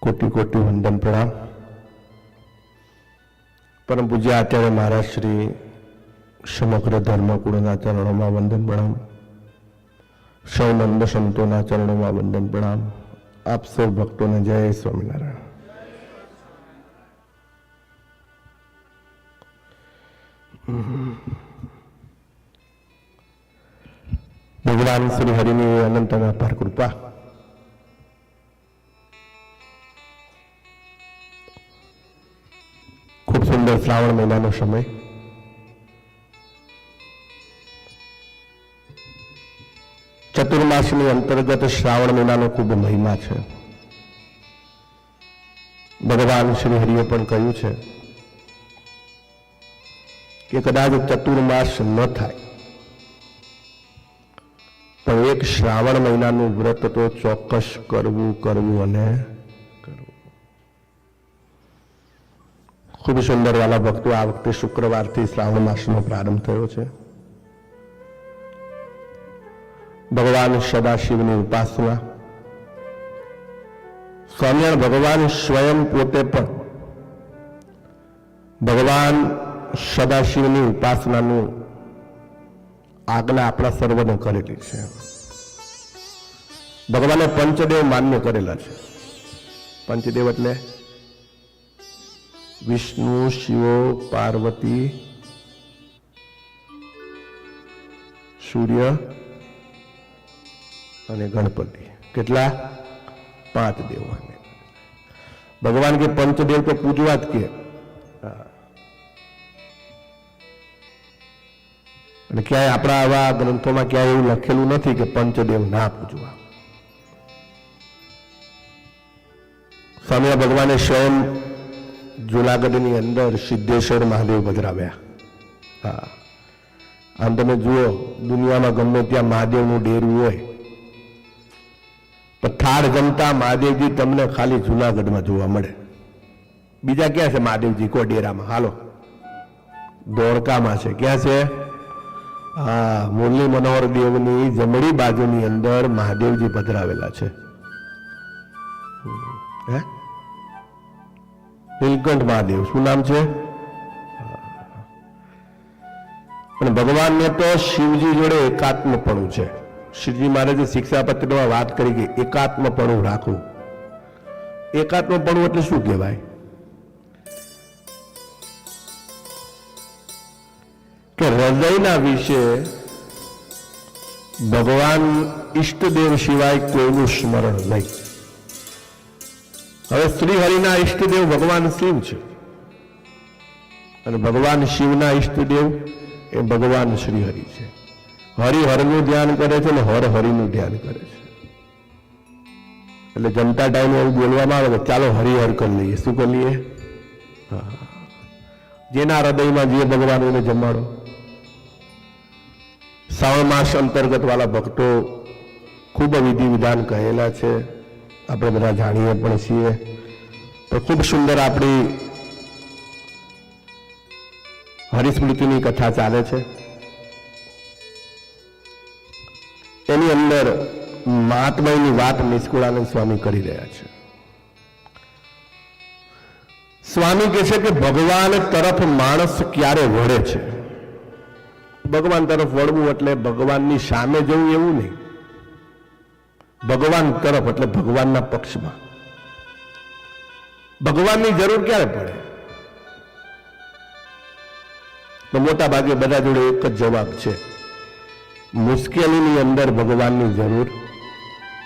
कोटि कोटि वंदन प्रणाम। परम पूज्य आचार्य महाराज श्री समग्र धर्मकुळना चरणों में वंदन प्रणाम। सौ नंद संतों चरणों में वंदन प्रणाम। आप सौ भक्तों ने जय स्वामीनारायण। भगवान श्री हरि ने अनंत अपार कृपा खूब सुंदर श्रावण महीना समय चतुर्मास अंतर्गत श्रावण महीना खूब महिमा है। भगवान श्री हरिए पण कह્યું છે કે કદાચ ચતુર્માસ ન થાય પણ એક શ્રાવણ મહિનાનું વ્રત તો ચોક્કસ કરવું કરવું અને કરવું। खूब सुंदर वाला भक्तो आ वखते शुक्रवार थी श्रावण मासनो प्रारंभ थयो छे। भगवान सदाशिवनी उपासना स्वामिनारायण भगवान स्वयं पोते पण भगवान सदाशिवनी उपासनानु आज्ञा अपना सर्वने करेली छे। भगवाने पंचदेव मान्य करेला छे। पंचदेव एटले विष्णु, शिव, पार्वती, सूर्य અને ગણપતિ। કેટલા? 5 દેવો। ભગવાન કે પંચદેવ તો પૂજવા જ કે અને ક્યાંય આપણા આવા ગ્રંથોમાં ક્યાંય એવું લખેલું નથી કે પંચદેવ ના પૂજવા। સ્વામી ભગવાને સ્વયં જુનાગઢની અંદર સિદ્ધેશ્વર મહાદેવ પધરાવ્યા। હા, આમ તમે જુઓ દુનિયામાં ગમે ત્યાં મહાદેવનું ડેરું હોય પણ થાળ જમતા મહાદેવજી તમને ખાલી જુનાગઢમાં જોવા મળે। બીજા ક્યાં છે મહાદેવજી? કોઈ ડેરામાં? હાલો, ધોળકામાં છે। ક્યાં છે? હા, મુરલી મનોહર દેવની જમણી બાજુની અંદર મહાદેવજી પધરાવેલા છે। હે, નીલકંઠ મહાદેવ। શું નામ છે? અને ભગવાનને તો શિવજી જોડે એકાત્મપણું છે। શ્રીજી મહારાજે શિક્ષાપત્રમાં વાત કરી કે એકાત્મપણું રાખવું। એકાત્મપણું એટલે શું કહેવાય? કે હૃદયના વિશે ભગવાન ઈષ્ટદેવ સિવાય કોઈનું સ્મરણ નહીં। હવે શ્રી હરિના ઈષ્ટદેવ ભગવાન શિવ છે અને ભગવાન શિવના ઈષ્ટદેવ એ ભગવાન શ્રી હરિ છે। હરિહરનું ધ્યાન કરે છે અને હર હરિનું ધ્યાન કરે છે। એટલે જમતા ટાઈમે એવું બોલવામાં આવે કે ચાલો હરિહર કરી લઈએ। શું કરી લઈએ? જેના હૃદયમાં જે ભગવાન એને જમાડો। શ્રાવણ માસ અંતર્ગત વાળા ભક્તો ખૂબ વિધિ વિધાન કહેલા છે, આપણે બધા જાણીએ પણ છીએ। તો ખૂબ સુંદર આપણી હરિસ્મૃતિની કથા ચાલે છે। એની અંદર મહાત્માની વાત નિષ્કુળાનંદ સ્વામી કરી રહ્યા છે। સ્વામી કહે છે કે ભગવાન તરફ માણસ ક્યારે વળે છે? ભગવાન તરફ વળવું એટલે ભગવાનની સામે જવું એવું નહીં। ભગવાન તરફ એટલે ભગવાનના પક્ષમાં। ભગવાનની જરૂર ક્યારે પડે? તો મોટા ભાગે બધા જોડે એક જ જવાબ છે, મુશ્કેલીની અંદર ભગવાનની જરૂર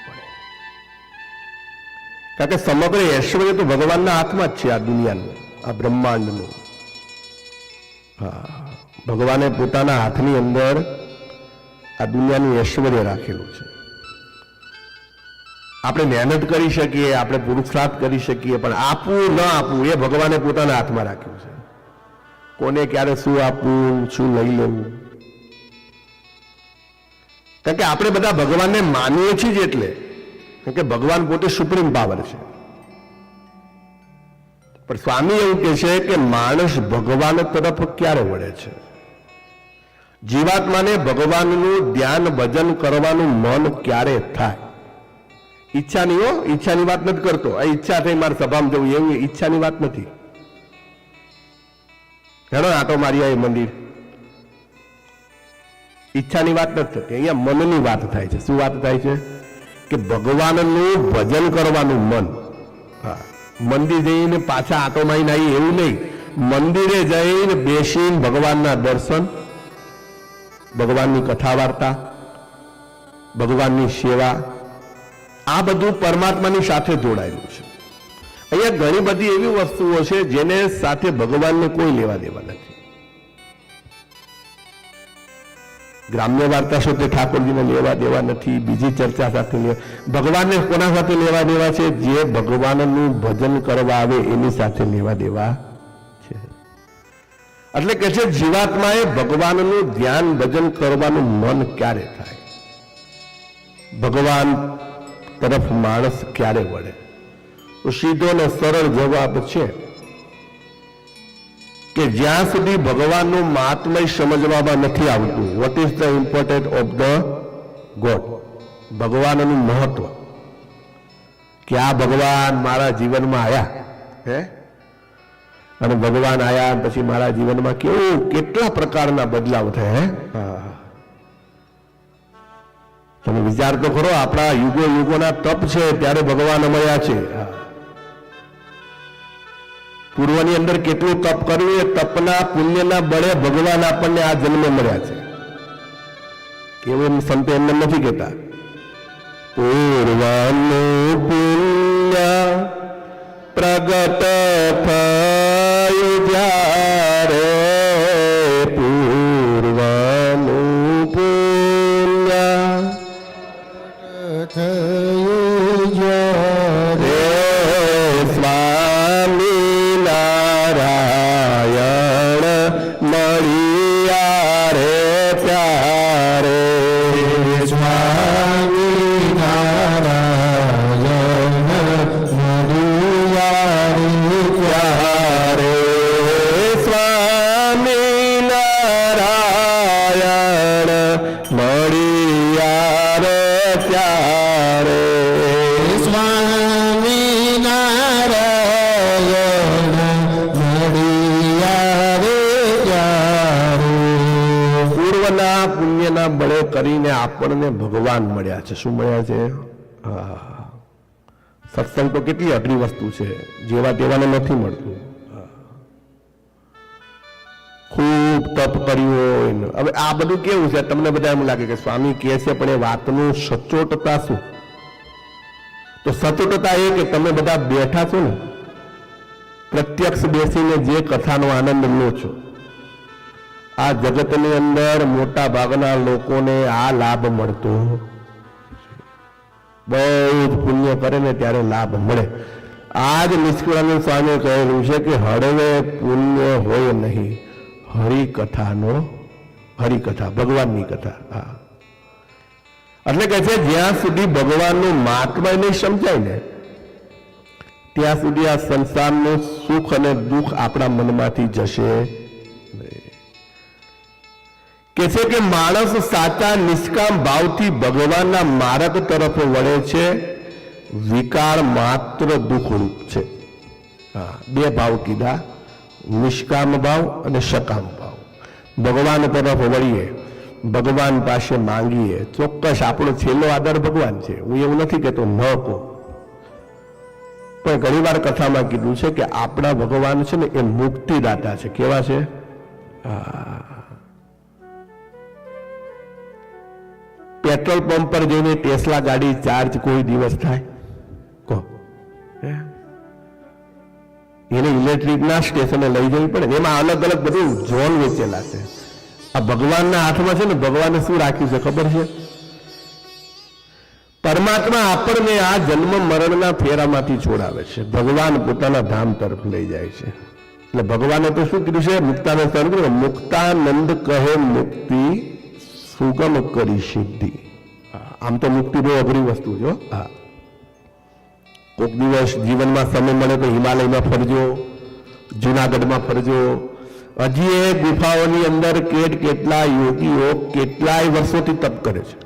પડે। કારણ કે સમગ્ર ઐશ્વર્ય તો ભગવાનના હાથમાં જ છે। આ દુનિયાનું, આ બ્રહ્માંડનું। હા, ભગવાને પોતાના હાથની અંદર આ દુનિયાનું ઐશ્વર્ય રાખેલું છે। આપણે મહેનત કરી શકીએ, આપણે પુરુષાર્થ કરી શકીએ, પણ આપવું ન આપવું એ ભગવાને પોતાના હાથમાં રાખ્યું છે। કોને ક્યારે શું આપવું, શું લઈ લેવું, કારણ કે આપણે બધા ભગવાનને માનીએ છીએ જ એટલે, કારણ કે ભગવાન પોતે સુપ્રીમ પાવર છે। પણ સ્વામી એવું કહે છે કે માણસ ભગવાન તરફ ક્યારે વળે છે? જીવાત્માને ભગવાનનું ધ્યાન ભજન કરવાનું મન ક્યારે થાય? ઈચ્છાની હો, ઈચ્છાની વાત નથી કરતો. આ ઈચ્છા થઈ મારે સભામાં જવું એવું ઈચ્છાની વાત નથી. હેડો આટો મારી આ મંદિર, ઈચ્છાની વાત નથી થતી. અહીંયા મનની વાત થાય છે. શું વાત થાય છે? કે ભગવાનનું ભજન કરવાનું મન. હા, મંદિર જઈને પાછા આટો મારીને આવી એવું નહીં. મંદિરે જઈને બેસીને ભગવાનના દર્શન, ભગવાનની કથા વાર્તા, ભગવાનની સેવા, આ બધું પરમાત્માની સાથે જોડાયેલું છે. અહીંયા ઘણી બધી એવી વસ્તુઓ છે જેને સાથે ભગવાનને કોઈ લેવા દેવા નથી. ગ્રામ્ય વાર્તા સાથે ઠાકોરજીને લેવા દેવા નથી, બીજી ચર્ચા સાથે ભગવાનને કોના સાથે લેવા દેવા છે? જે ભગવાનનું ભજન કરવા આવે એની સાથે લેવા દેવા છે. એટલે કે છે જીવાત્માએ ભગવાનનું ધ્યાન ભજન કરવાનું મન ક્યારે થાય? ભગવાન તરફ માણસ ક્યારે વળે? તો સીધો ને સરળ જવાબ છે કે જ્યાં સુધી ભગવાનનું મહાત્મય સમજવામાં નથી આવતું. What is the important of the God? ભગવાનનું મહત્વ, કે આ ભગવાન મારા જીવનમાં આવ્યા હે, અને ભગવાન આવ્યા પછી મારા જીવનમાં કેટલા પ્રકારના બદલાવ થયા હે. તમે વિચાર તો ખરો, આપણા યુગો યુગોના તપ છે ત્યારે ભગવાન મળ્યા છે. પૂર્વની અંદર કેટલું તપ કર્યું, એ તપના પુણ્યના બળે ભગવાન આપણને આ જન્મે મળ્યા છે. એવું સંતો એમને નથી કહેતા. પૂર્વનું પુણ્ય પ્રગટ થયું જ્યારે, પૂર્વનું પુણ્ય થયું જ્યારે, સ્વામી નારાયણ મળ્યા રે ત્યારે, સ્વામી નારાયણ મળ્યા રે ત્યારે, સ્વામી નારાયણ મળ્યા રે ત્યારે, સ્વામી નારાયણ મળ્યા રે ત્યારે. પૂર્વના પુણ્યના બળે કરીને આપણને ભગવાન મળ્યા છે. શું મળ્યા છે? સત્સંગ તો કેટલી અઘરી વસ્તુ છે, જેવા તેવાને નથી મળતું. ખૂબ તપ કર્યું હોય. હવે આ બધું કેવું છે? તમને બધા એમ લાગે કે સ્વામી કહે છે, પણ એ વાતનું સચોટતા શું? તો સચોટતા એ કે તમે બધા બેઠા છો ને, પ્રત્યક્ષ બેસીને જે કથાનો આનંદ લો છો, આ જગતની અંદર મોટા ભાગના લોકોને આ લાભ મળતો, બહુ જ પુણ્ય કરે ને ત્યારે લાભ મળે. આજ નિષ્કુળાનંદ સ્વામી કહેલું છે કે હળવે પુણ્ય હોય નહીં, હરિકથાનો, હરિકથા ભગવાનની કથા. હા, એટલે કે છે જ્યાં સુધી ભગવાનનું મહાત્મય નહીં સમજાય ને ત્યાં સુધી આ સંસારનું સુખ અને દુઃખ આપણા મનમાંથી જશે. કે છે કે માણસ સાચા નિષ્કામ ભાવથી ભગવાનના માર્ગ તરફ વળે છે, વિકાર માત્ર દુઃખરૂપ છે. હા, બે ભાવ કીધા, નિષ્કામ ભાવ અને સકામ ભાવ. ભગવાન તરફ વળીએ, ભગવાન પાસે માંગીએ. ચોક્કસ આપણો છેલ્લો આધાર ભગવાન છે, હું એવું નથી કહેતો ન કહો, પણ ઘણી વાર કથામાં કીધું છે કે આપણા ભગવાન છે ને એ મુક્તિદાતા છે. કેવા છે? પેટ્રોલ પંપ પર જઈને ટેસ્લા ગાડી ચાર્જ કોઈ દિવસ થાય? કહો, એને ઇલેક્ટ્રિકના સ્ટેશને લઈ જવી પડે. એમાં અલગ અલગ બધું ઝોન વેચેલા છે. આ ભગવાનના હાથમાં છે ને, ભગવાને શું રાખ્યું છે ખબર છે? પરમાત્મા આપણને આ જન્મ મરણના ફેરામાંથી છોડાવે છે, ભગવાન પોતાના ધામ તરફ લઈ જાય છે. એટલે ભગવાને તો શું કીધું છે? મુક્તાનંદ સ્વામી, મુક્તાનંદ કહે મુક્તિ સુગમ કરી સિદ્ધિ. આમ તો મુક્તિ બહુ અઘરી વસ્તુ છે. હા, કોઈક દિવસ જીવનમાં સમય મળે તો હિમાલયમાં ફરજો, જુનાગઢમાં ફરજો. હજી એ ગુફાઓની અંદર કેટલા યોગીઓ કેટલાય વર્ષોથી તપ કરે છે,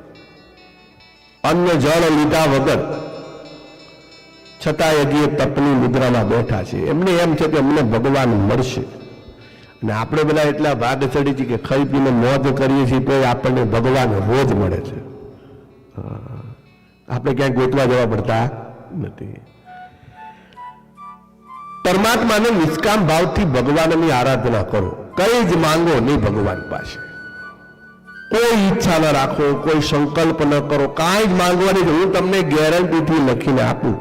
અન્ય જળ લીધા વગર. છતાંય હજી તપની મુદ્રામાં બેઠા છે. એમને એમ છે કે અમને ભગવાન મળશે. અને આપણે બધા એટલા ભાગ ચડી છે કે ખાઈ પીને મોજ કરીએ છીએ તો આપણને ભગવાન રોજ મળે છે. આપણે ક્યાંક ગોતવા જવા પડતા નથી. પરમાત્માને નિષ્કામ ભાવથી ભગવાનની આરાધના કરો. કઈ જ માંગો નહીં ભગવાન પાસે. કોઈ ઈચ્છા ન રાખો, કોઈ સંકલ્પ ન કરો, કાંઈ જ માંગવાની. હું તમને ગેરંટીથી લખીને આપું,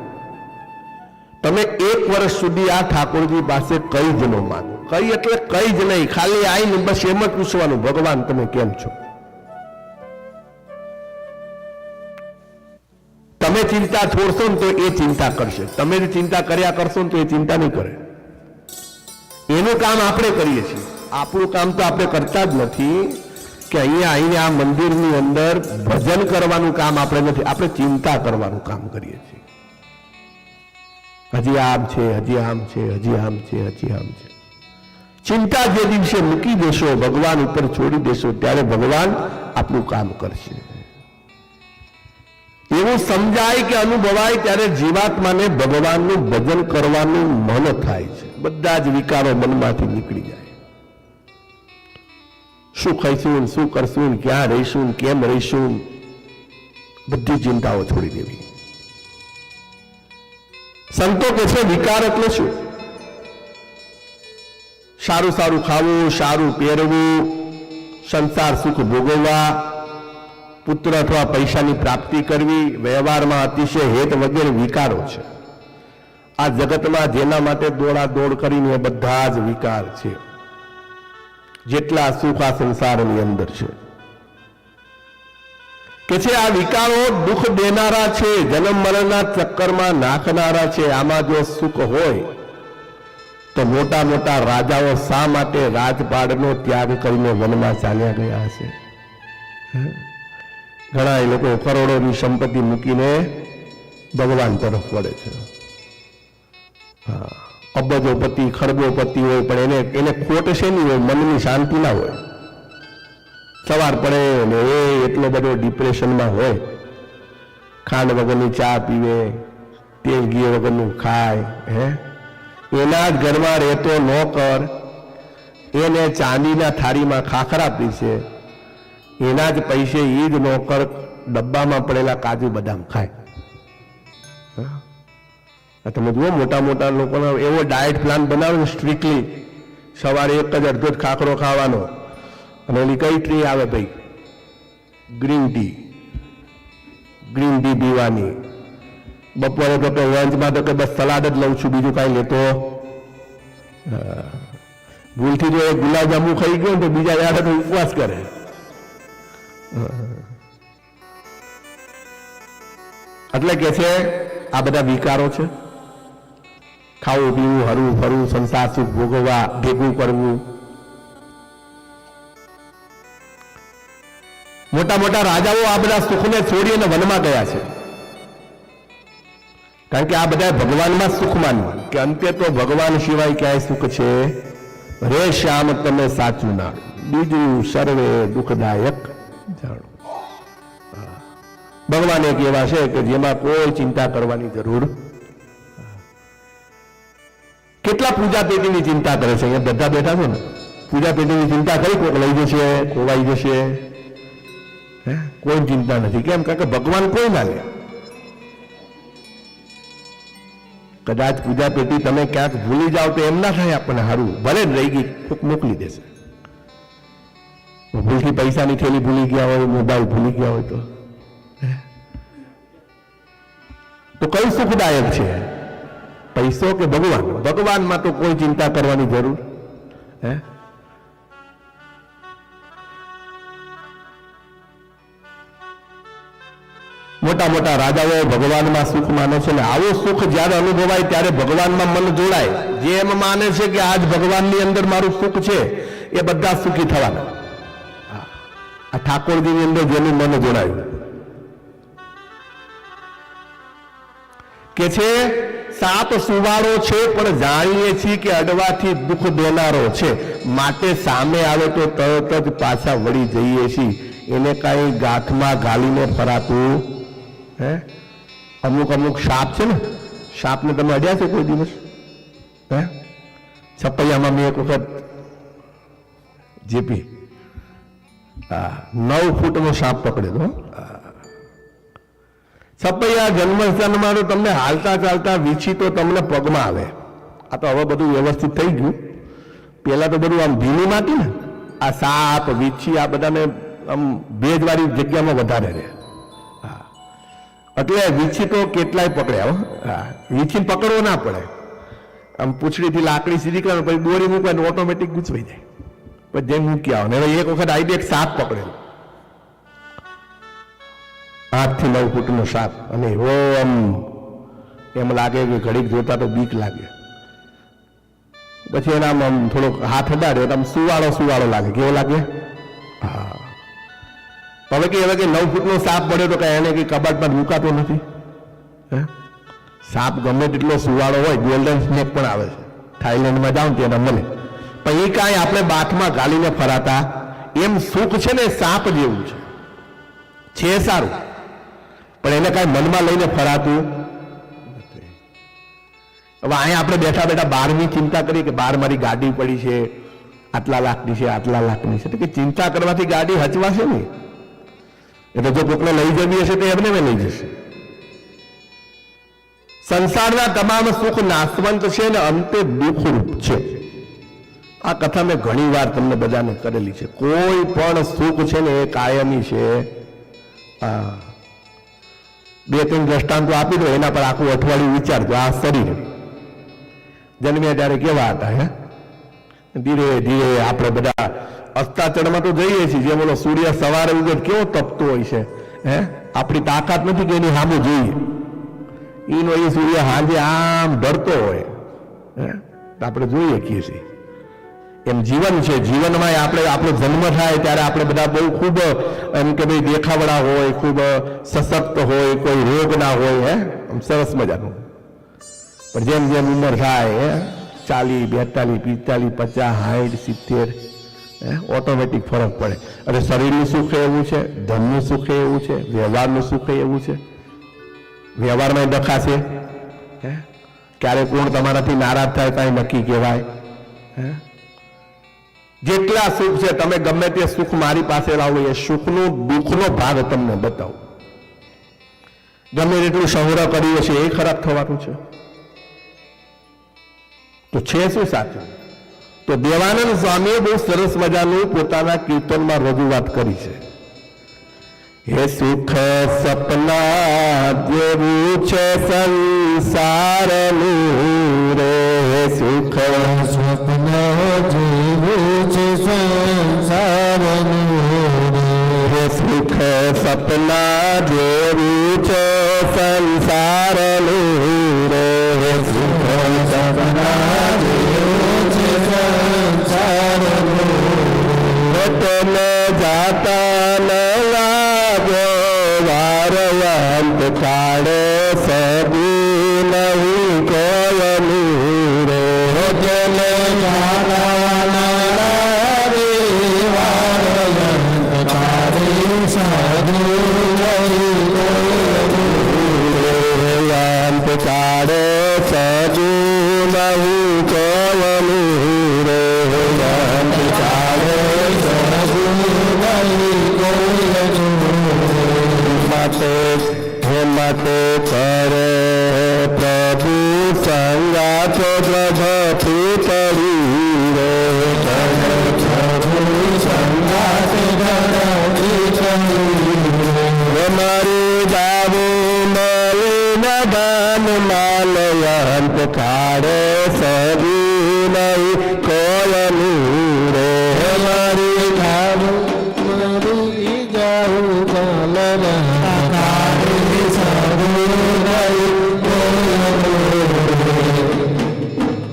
તમે 1 વર્ષ સુધી આ ઠાકોરજી પાસે કઈ જ ન માંગો. કઈ એટલે કઈ જ નહીં, ખાલી આવીને બસ એમ જ પૂછવાનું, ભગવાન તમે કેમ છો? તમે ચિંતા છોડશો ને તો એ ચિંતા કરશે. તમે જ ચિંતા કર્યા કરશો ને તો એ ચિંતા નહીં કરે. એનું કામ આપણે કરીએ છીએ. આપણું કામ તો આપણે કરતા જ નથી કે અહીંયા આવીને આ મંદિરની અંદર ભજન કરવાનું કામ આપણે નથી, આપણે ચિંતા કરવાનું કામ કરીએ છીએ. હજી આમ છે, હજી આમ છે, હજી આમ છે, હજી આમ છે. ચિંતા જે દિવસે મૂકી દેશો, ભગવાન ઉપર છોડી દેશો, ત્યારે ભગવાન આપણું કામ કરશે. એવું સમજાય કે અનુભવાય ત્યારે જીવાત્માને ભગવાનનું ભજન કરવાનું મન થાય છે. બધા જ વિકારો મનમાંથી નીકળી જાય. શું ખાઈશું, શું કરશું, ક્યાં રહીશું, કેમ રહીશું, બધી ચિંતાઓ છોડી દેવી. સંતો કે છે વિકાર એટલે શું? સારું સારું ખાવું, સારું પહેરવું, સંસાર સુખ ભોગવવા, પુત્ર અથવા પૈસાની પ્રાપ્તિ કરવી, વ્યવહારમાં અતિશય હેત વગેરે વિકારો છે. આ જગતમાં જેના માટે દોડાદોડ કરીને બધા જ વિકાર છે. જેટલા સુખ આ સંસારની અંદર છે કે છે આ વિકારો દુઃખ દેનારા છે, જન્મ મરણના ચક્કરમાં નાખનારા છે. આમાં જો સુખ હોય તો મોટા મોટા રાજાઓ શા માટે રાજપાડનો ત્યાગ કરીને વનમાં ચાલ્યા ગયા હશે? ઘણા એ લોકો કરોડોની સંપત્તિ મૂકીને ભગવાન તરફ વળે છે. અબજોપતિ, ખરબોપતિ હોય પણ એને ખોટ છે નહીં હોય, મનની શાંતિ ના હોય. સવાર પડે ને એ એટલો બધો ડિપ્રેશનમાં હોય, ખાંડ વગરની ચા પીવે, તેલ ઘી વગરનું ખાય, એના જ ઘરમાં રહેતો નોકર એને ચાંદીના થાળીમાં ખાખરા પીશે, એના જ પૈસે એ જ નોકર ડબ્બામાં પડેલા કાજુ બદામ ખાય. તમે જુઓ મોટા મોટા લોકોનો એવો ડાયટ પ્લાન બનાવે ને સ્ટ્રિક્ટલી, સવારે એક જ અડધો જ ખાખરો ખાવાનો, અને એની કઈ ટ્રી આવે ભાઈ? ગ્રીન ટી પીવાની. બપોરે તો લંચમાં તો કે બસ સલાડ જ લઉં છું, બીજું કાંઈ લેતો. ભૂલથી જો એ ગુલાબજાંબુ ખાઈ ગયો તો બીજા યાદ તો ઉપવાસ કરે. એટલે કે છે આ બધા વિકારો છે. ખાવું પીવું, હરવું ફરવું, સંસાર સુખ ભોગવવા, ભેગું કરવું. મોટા મોટા રાજાઓ આ બધા સુખને છોડીને વનમાં ગયા છે, કારણ કે આ બધા ભગવાનમાં સુખ માનવું કે અંતે તો ભગવાન સિવાય ક્યાંય સુખ છે રે શ્યામ તમે સાચું ના, બીજું સર્વે દુઃખદાયક જાણો. ભગવાન એક એવા છે કે જેમાં કોઈ ચિંતા કરવાની જરૂર. કેટલા પૂજા પેટીની ચિંતા કરે છે? અહીંયા બધા બેઠા છે ને, પૂજા પેટીની ચિંતા કરી, કોઈક લઈ જશે, ખોવાઈ જશે. કોઈ ચિંતા નથી. કેમ? કારણ કે ભગવાન કોઈ ના લે. કદાચ પૂજા પેટી તમે ક્યાંક ભૂલી જાઓ તો એમ ના થાય આપણને સારું, ભલે રહી ગઈ, કોઈક મોકલી દેશે. ભૂલથી પૈસાની થેલી ભૂલી ગયા હોય, મોબાઈલ ભૂલી ગયા હોય તો કયું સુખદાયક છે? પૈસો કે ભગવાન? ભગવાનમાં તો કોઈ ચિંતા કરવાની જરૂર. મોટા મોટા રાજાઓ ભગવાનમાં સુખ માને છે ને આવું સુખ જ્યારે અનુભવાય ત્યારે ભગવાનમાં મન જોડાય. જે એમ માને છે કે આજ ભગવાનની અંદર મારું સુખ છે એ બધા સુખી થવાના. આ ઠાકોરજીની અંદર જેનું મન જોડાયું કે છે સાપ સુવાળો છે પણ જાણીએ છીએ કે અડવાથી દુઃખ દેનારો છે, માટે સામે આવે તો તરત જ પાછા વળી જઈએ છીએ. એને કાંઈ ગાંઠમાં ગાલીને ફરાતું. અમુક સાપ છે ને, સાપને તમે અડ્યા છે કોઈ દિવસ? હે, છપૈયામાં મેં એક વખત જેપી 9 ફૂટનો સાપ પકડ્યો. છપૈયા જન્મસ્થાનમાં તો તમને હાલતા ચાલતા વીછી તો તમને પગમાં આવે. આ તો હવે બધું વ્યવસ્થિત થઈ ગયું. પેલા તો બધું આમ ભીની માટી ને, આ સાપ વીછી આ બધાને આમ ભેજવાળી જગ્યામાં વધારે રહે. એટલે વીછી તો કેટલાય પકડ્યા. હા, વીછી પકડવો ના પડે. આમ પૂંછડીથી લાકડી સીધી કરવાનું, પછી દોરી મૂકવાની, ઓટોમેટિક ગુચવાઈ જાય. પછી જેમ મૂકી આવો ને. હવે એક વખત આવી એક સાપ પકડેલો, 8 થી 9 ફૂટનો સાપ, અને એમ લાગે કે ઘડીક જોતા તો બીક લાગે. પછી એના આમ થોડોક હાથ અડાડ્યો તો આમ સુવાળો લાગે. કેવો લાગે? હા. હવે કે 9 ફૂટનો સાપ પડ્યો તો કઈ એને કઈ કબાટમાં મુકાતો નથી. સાપ ગમે તેટલો સુવાળો હોય, ગોલ્ડન સ્નેક પણ આવે છે, થાઈલેન્ડમાં જાઓ ત્યાં મળે, પણ એ કાંઈ આપણે બાથમાં ગાલીને ફરાતા. એમ સુખ છે ને સાપ જેવું છે સારું, પણ એને કાંઈ મનમાં લઈને ફરાતું નથી. હવે અહીંયા આપણે બેઠા બેઠા બહારની ચિંતા કરીએ કે બહાર મારી ગાડી પડી છે, આટલા લાખની છે, આટલા લાખની છે, કે ચિંતા કરવાથી ગાડી હચવાશે નહીં. એટલે જો કોકને લઈ જવી હશે તો એમને લઈ જશે. સંસારના તમામ સુખ નાશવંત છે ને અંતે દુઃખરૂપ છે. આ કથા મેં ઘણી વાર તમને બધાને કરેલી છે. કોઈ પણ સુખ છે ને એ કાયમી છે. 2-3 દ્રષ્ટાંતો આપી દો, એના પર આખું અઠવાડિયું વિચારજો. આ શરીર જન્મ્યા ત્યારે કેવા હતા? ધીરે ધીરે આપણે બધા અસ્તાચળમાં તો જઈએ છીએ. જેમ બોલો સૂર્ય સવારે ઉગે કેવો તપતો હોય છે. આપણી તાકાત નથી કે એની સામે જોઈએ. એનો એ સૂર્ય હાજે આમ ઢળતો હોય, આપણે જોઈએ છીએ. એમ જીવન છે. જીવનમાં આપણો જન્મ થાય ત્યારે આપણે બધા બહુ ખૂબ એમ કે ભાઈ દેખાવડા હોય, ખૂબ સશક્ત હોય, કોઈ રોગ ના હોય, આમ સરસ મજાનું. પણ જેમ જેમ ઉંમર થાય 40, 42, 45, 50, 60, 70 ઓટોમેટિક ફરક પડે. અને શરીરનું સુખ એવું છે, ધનનું સુખ એવું છે, વ્યવહારનું સુખ એવું છે. વ્યવહારમાં ડખા છે. ક્યારે કોણ તમારાથી નારાજ થાય કાંઈ નક્કી કહેવાય. જેટલા સુખ છે, તમે ગમે તે સુખ મારી પાસે લાવો, એ સુખનો દુઃખનો ભાગ તમને બતાવો. ગમે તેટલું સંગ્રહ કર્યું છે એ ખરાબ થવાનું છે. તો છે શું સાચું? તો દેવાનંદ સ્વામીએ બહુ સરસ મજાનું પોતાના કીર્તનમાં રજૂઆત કરી છે. હે સુખ સપના જેવું છે સંસારનું રે, સુખ સપના જેવું છે સંસારનું રે, સુખ સપના જેવું છે સંસારનું રે, સુખ સપના જેવું છે સંસારનું રે. તને જાતા ન કાળે સદી નહીં કોયનું રે, જલે કાળે સદી નહીં કોયનું રે, કાળે સદી નહીં કોયનું માટે કરે પ્રભુ સંગાત પ્રભુ કરી રે, પ્રભુ સંગાત મારી જાવું મળીને દાન માલયંત કાળે સદી નહીં કોયનું રે, મારી જાવું મળી જાવું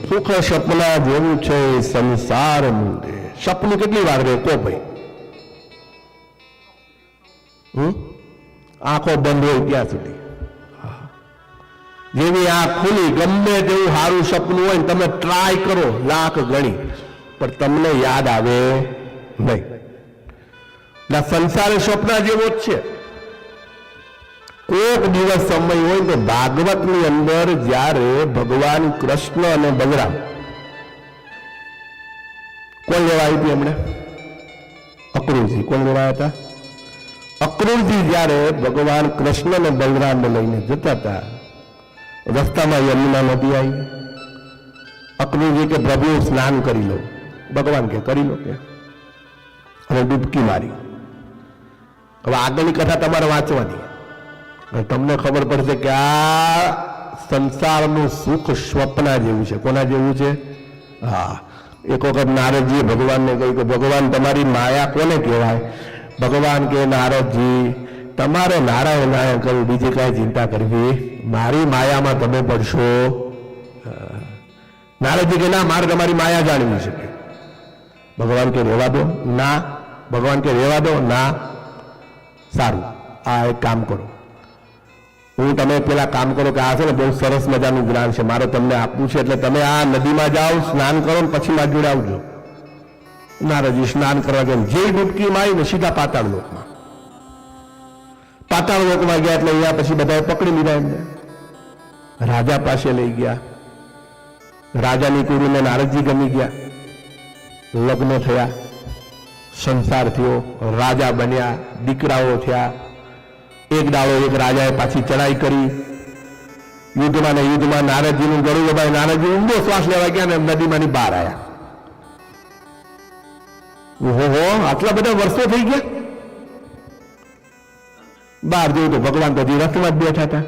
સુખ સપના જેવું છે સંસાર મૂંડે. સપનું કેટલી વાર રહે કો ભાઈ? આંખો બંધ હોય ત્યાં સુધી. જેવી આંખ ખુલી, ગમે તેવું સારું સપનું હોય તમે ટ્રાય કરો લાખ ગણી, પણ તમને યાદ આવે નહીં. સંસાર સપના જેવો જ છે. કોક દિવસ સમય હોય તો ભાગવતની અંદર જ્યારે ભગવાન કૃષ્ણ અને બલરામ, કોણ લેવા આવી હતી એમણે? અક્રૂરજી. કોણ લેવા હતા? અક્રૂરજી જ્યારે ભગવાન કૃષ્ણ અને બલરામને લઈને જતા હતા, રસ્તામાં યમુના નદી આવી. અક્રૂરજી કે પ્રભુ સ્નાન કરી લો. ભગવાન કે કરી લો કે, અને ડૂબકી મારી. હવે આગળની કથા તમારે વાંચવાની, તમને ખબર પડશે કે આ સંસારનું સુખ સ્વપ્ન જેવું છે. કોના જેવું છે? હા, એક વખત નારદજીએ ભગવાનને કહ્યું કે ભગવાન તમારી માયા કોને કહેવાય? ભગવાન કે નારદજી તમારે નારાયણ નારાયણ કરવું, બીજી કઈ ચિંતા કરવી, મારી માયામાં તમે પડશો. નારદજી કે ના, મારે તમારી માયા જાણવી છે. ભગવાન કે રહેવા દો. ના. ભગવાન કે રહેવા દો. ના. સારું, આ એક કામ કરો, હું તમે પેલા કામ કરો કે આ છે ને બહુ સરસ મજાનું જ્ઞાન છે, મારે તમને આપવું છે, એટલે તમે આ નદીમાં જાઓ, સ્નાન કરો ને પછી મારી જોડે આવજો. નારદજી સ્નાન કરવા ગયા, જે ડૂબકી મારી ને સીધા પાતાળ લોકમાં. પાતાળ લોકમાં ગયા એટલે અહીંયા પછી બધાએ પકડી લીધા એમને, રાજા પાસે લઈ ગયા. રાજાની કુડીને નારદજી ગમી ગયા, લગ્ન થયા, સંસાર થયો, રાજા બન્યા, દીકરાઓ થયા. એક દાડો એક રાજાએ પાછી ચડાઈ કરી, યુદ્ધમાં ને યુદ્ધમાં નારદજીનું ગળું દબાઈ, નારદજી ઊંડો શ્વાસ લેવા ગયા ને નદીમાંની બહાર આવ્યા. ઓહો, આટલા બધા વર્ષો થઈ ગયા. બહાર જોયું તો ભગવાન તો રથમાં જ બેઠા હતા.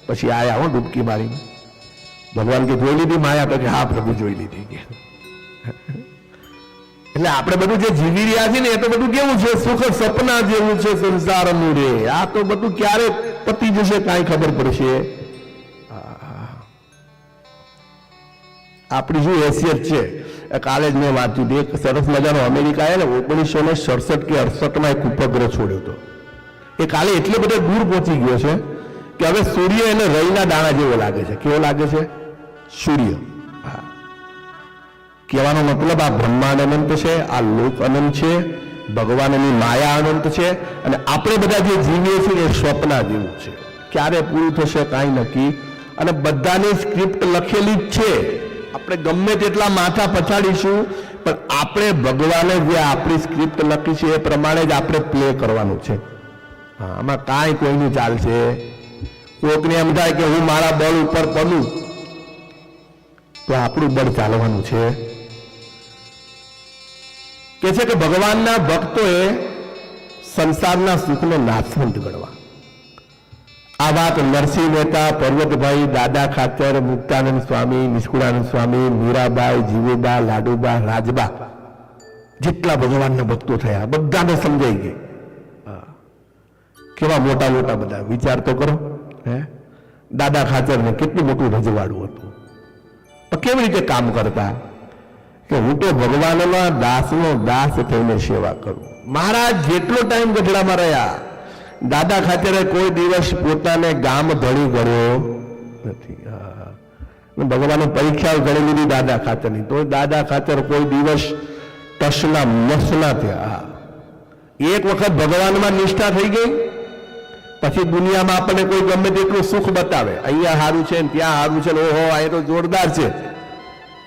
પછી આયા હો ડૂબકી મારીને. ભગવાન કે જોઈ લીધી માયા? તો કે હા પ્રભુ જોઈ લીધી. કે એટલે આપણે બધું જે જીવી રહ્યા છીએ ને એ તો બધું કેવું છે? સુખ સપના જેવું છે સંસારનું રે. આ તો બધું ક્યારે પતી જશે કાંઈ ખબર પડશે. આપણી શું હેસિયત છે? કાલે જ મેં વાંચ્યું હતું, એક સરસ મજાનો અમેરિકાએ ને 1967 કે 68માં એક ઉપગ્રહ છોડ્યો હતો. એ કાલે એટલે બધો દૂર પહોંચી ગયો છે કે હવે સૂર્ય એને રઈના દાણા જેવો લાગે છે. કેવો લાગે છે? સૂર્ય. કહેવાનો મતલબ આ બ્રહ્માંડ અનંત છે, આ લોક અનંત છે, ભગવાનની માયા અનંત છે, અને આપણે બધા જે જીવીએ છીએ એ સ્વપ્ના જેવું છે. ક્યારે પૂરું થશે કાંઈ નક્કી. અને બધાની સ્ક્રિપ્ટ લખેલી જ છે. આપણે ગમે તેટલા માથા પછાડીશું, પણ આપણે ભગવાને જે આપણી સ્ક્રિપ્ટ લખી છે એ પ્રમાણે જ આપણે પ્લે કરવાનું છે. હા, આમાં કાંઈ કોઈનું ચાલશે. કોઈકને એમ થાય કે હું મારા બળ ઉપર પડું, તો આપણું બળ ચાલવાનું છે. કે છે કે ભગવાનના ભક્તોએ સંસારના સુખને નાશવંત ગણવા. આ વાત નરસિંહ મહેતા, પર્વતભાઈ, દાદા ખાચર, મુક્તાનંદ સ્વામી, નિષ્કુળાનંદ સ્વામી, મીરાબાઈ, જીવુબા, લાડુબા, રાજબા, જેટલા ભગવાનના ભક્તો થયા બધાને સમજાઈ ગઈ. કેવા મોટા મોટા બધા, વિચાર તો કરો. દાદા ખાચરને કેટલું મોટું રજવાડું હતું, કેવી રીતે કામ કરતા કે હું તો ભગવાનના દાસનો દાસ થઈને સેવા કરું. મહારાજ જેટલો ટાઈમ ગઢડામાં રહ્યા, દાદા ખાચરે કોઈ દિવસ પોતાને ગામ ધણી ગણ્યો નથી. ભગવાને પરીક્ષા ગણી લીધી દાદા ખાચરની, તો દાદા ખાચર કોઈ દિવસ ટસના મસના થયા. એક વખત ભગવાનમાં નિષ્ઠા થઈ ગઈ, પછી દુનિયામાં આપણને કોઈ ગમે તેટલું સુખ બતાવે, અહીંયા સારું છે ને ત્યાં સારું છે ને ઓહો આ તો જોરદાર છે,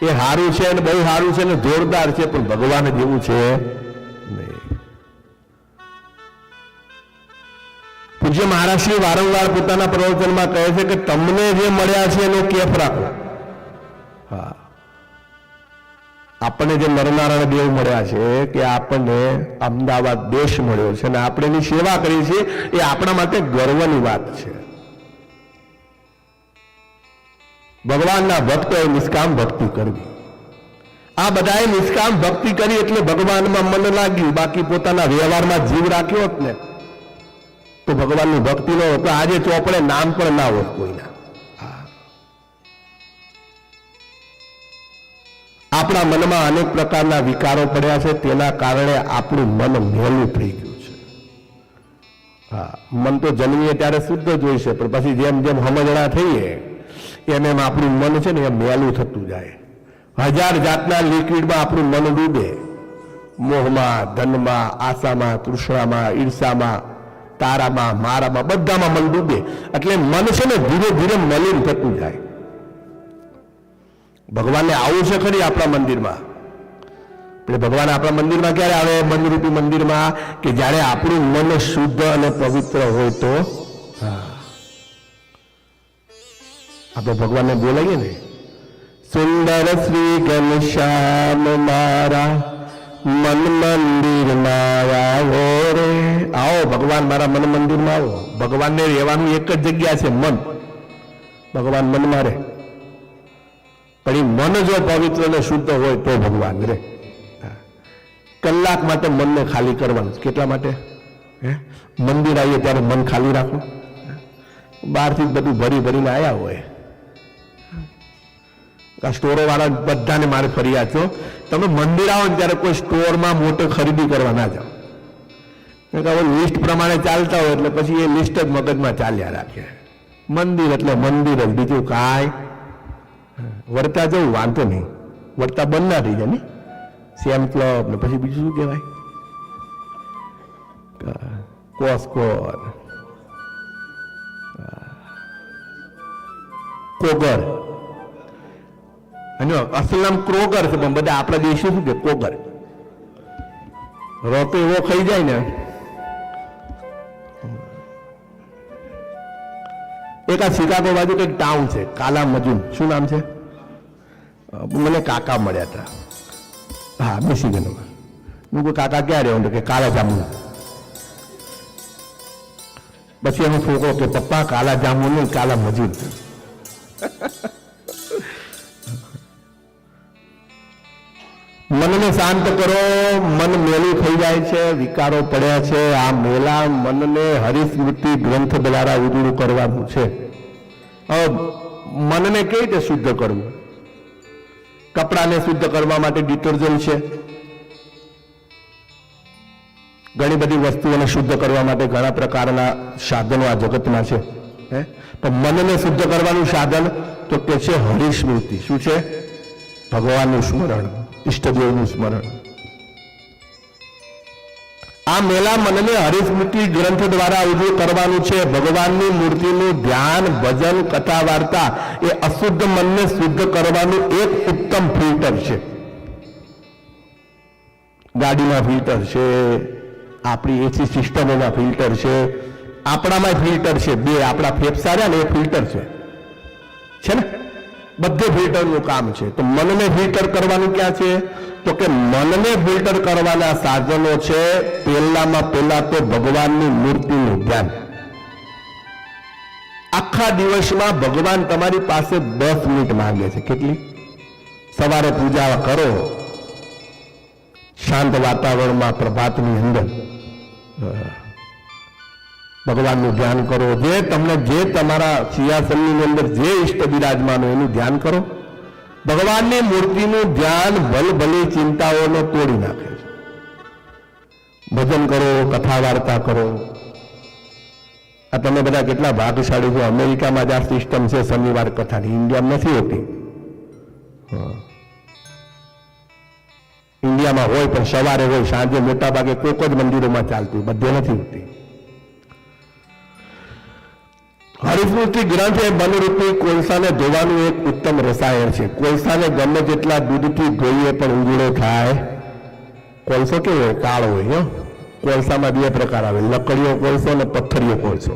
એ સારું છે ને બહુ સારું છે ને જોરદાર છે, પણ ભગવાન જેવું છે નહીં. પૂજ્ય મહારાજશ્રી વારંવાર પોતાના પ્રવચનમાં કહે છે કે તમને જે મળ્યા છે એનો કેફ રાખો. હા, આપણને જે નરનારાયણ દેવ મળ્યા છે કે આપણને અમદાવાદ દેશ મળ્યો છે અને આપણે એની સેવા કરી છે, એ આપણા માટે ગર્વની વાત છે. ભગવાનના ભક્તોએ નિષ્કામ ભક્તિ કરવી. આ બધાએ નિષ્કામ ભક્તિ કરી એટલે ભગવાનમાં મન લાગ્યું, બાકી પોતાના વ્યવહારમાં જીવ રાખ્યો હોત ને તો ભગવાનની ભક્તિ ન હોત. આજે ચોપડે નામ પણ ના હોત કોઈના. આપણા મનમાં અનેક પ્રકારના વિકારો પડ્યા છે, તેના કારણે આપણું મન મેલું થઈ ગયું છે. હા, મન તો જન્મીએ ત્યારે શુદ્ધ જ હોય છે, પણ પછી જેમ જેમ સમજણા થઈએ એમ એમ આપણું મન છે ને એ મેલું થતું જાય. 1000 જાતના લિક્વિડમાં આપણું મન ડૂબે, મોહમાં, ધનમાં, આશામાં, તૃષ્ણામાં, ઈર્ષામાં, તારામાં, મારામાં, બધામાં મન ડૂબે. એટલે મન છે ને ધીરે ધીરે મલિન થતું જાય. ભગવાનને આવું છે ખરી આપણા મંદિરમાં. એટલે ભગવાન આપણા મંદિરમાં ક્યારે આવે? મનરૂપી મંદિરમાં, કે જ્યારે આપણું મન શુદ્ધ અને પવિત્ર હોય તો આપણે ભગવાનને બોલાવીએ ને, સુંદર શ્રી ઘનશ્યામ મારા મન મંદિરમાં આવો રે. આવો ભગવાન મારા મન મંદિરમાં આવો. ભગવાનને રહેવાનું એક જ જગ્યા છે, મન. ભગવાન મનમાં રહે. પણ એ મન જો પવિત્ર અને શુદ્ધ હોય તો ભગવાન રહે. કલાક માટે મનને ખાલી કરવાનું. કેટલા માટે? મંદિર આવીએ ત્યારે મન ખાલી રાખો. બહારથી બધું ભરી ભરીને આવ્યા હોય. સ્ટોરો વાળા બધાને મારે ફરિયાદ છો, તમે મંદિર આવો ને ત્યારે કોઈ સ્ટોરમાં મોટો ખરીદી કરવા ના જાઓ. લિસ્ટ પ્રમાણે ચાલતા હોય એટલે પછી એ લિસ્ટ જ મગજમાં ચાલ્યા રાખે. મંદિર એટલે મંદિર જ, બીજું કાંઈ. વર્તા જવું વાંધો નહીં, વર્તા બંધ ના થઈ જાય ને. સેમ ક્લબ ને પછી બીજું શું કહેવાય? કોસ્કોર, કોગર. અને અસલ નામ ક્રોગર છે, પણ બધા આપણા દેશી શું કે કોગર. રોતો એવો ખાઈ જાય ને. એક આ શિકાગો બાજુ કંઈક ટાઉન છે, કાલા મજૂન. શું નામ છે? મને કાકા મળ્યા હતા. હા, મિશિગનમાં. હું કોઈ કાકા ક્યાં રહ્યો કે કાલા જાંબુ. પછી એનો છોકરો કે પપ્પા કાલા જાંબુ નહીં, કાલા મજૂન. મનને શાંત કરો. મન મેલું થઈ જાય છે, વિકારો પડ્યા છે. આ મેલા મનને હરિસ્મૃતિ ગ્રંથ દ્વારા ઉજળું કરવાનું છે. મનને કઈ રીતે શુદ્ધ કરવું? કપડાને શુદ્ધ કરવા માટે ડિટર્જન્ટ છે. ઘણી બધી વસ્તુઓને શુદ્ધ કરવા માટે ઘણા પ્રકારના સાધનો આ જગતમાં છે. પણ મનને શુદ્ધ કરવાનું સાધન તો કે છે હરિસ્મૃતિ. શું છે? ભગવાનનું સ્મરણ, ઈષ્ટદેવનું સ્મરણ. આ મેલા મનને હરિસ્મૃતિ ગ્રંથ દ્વારા ઉજળું કરવાનું છે. ભગવાનની મૂર્તિનું ધ્યાન, ભજન, કથા, વાર્તા એ અશુદ્ધ મનને શુદ્ધ કરવાનું એક ઉત્તમ ફિલ્ટર છે. ગાડીમાં ફિલ્ટર છે, આપણી એસી સિસ્ટમોમાં ફિલ્ટર છે, આપણામાં ફિલ્ટર છે. બે આપણા ફેફસા રહ્યા ને એ ફિલ્ટર છે ને. બધે ફિલ્ટરનું કામ છે. તો મનને ફિલ્ટર કરવાનું ક્યાં છે? તો કે મનને ફિલ્ટર કરવાના સાધનો છે. પહેલામાં પહેલા તો ભગવાનની મૂર્તિનું ધ્યાન. આખા દિવસમાં ભગવાન તમારી પાસે 10 મિનિટ માંગે છે. કેટલી? સવારે પૂજા કરો, શાંત વાતાવરણમાં પ્રભાતની અંદર ભગવાનનું ધ્યાન કરો. જે તમને જે તમારા સિંહાસનની અંદર જે ઈષ્ટ બિરાજમાન હોય એનું ધ્યાન કરો. ભગવાનની મૂર્તિનું ધ્યાન ભલભલી ચિંતાઓને તોડી નાખે છે. ભજન કરો, કથા વાર્તા કરો. આ તમે બધા કેટલા ભાગ્યશાળી છો. અમેરિકામાં જ આ સિસ્ટમ છે શનિવાર કથાની. ઇન્ડિયામાં નથી હોતી. ઇન્ડિયામાં હોય પણ સવારે હોય, સાંજે મોટા ભાગે કોઈક જ મંદિરોમાં ચાલતું, બધે નથી હોતી. હરિસ્મૃતિ ગ્રંથ એ બનરૂપી કોલસાને ધોવાનું એક ઉત્તમ રસાયણ છે. કોલસાને ગમે તેટલા દૂધથી ધોઈએ પણ ઉજળો થાય. કોલસો કેવો હોય? કાળો હોય. કોલસામાં બે પ્રકાર આવે, લકડીયો કોલસો અને પથ્થરીયો કોલસો.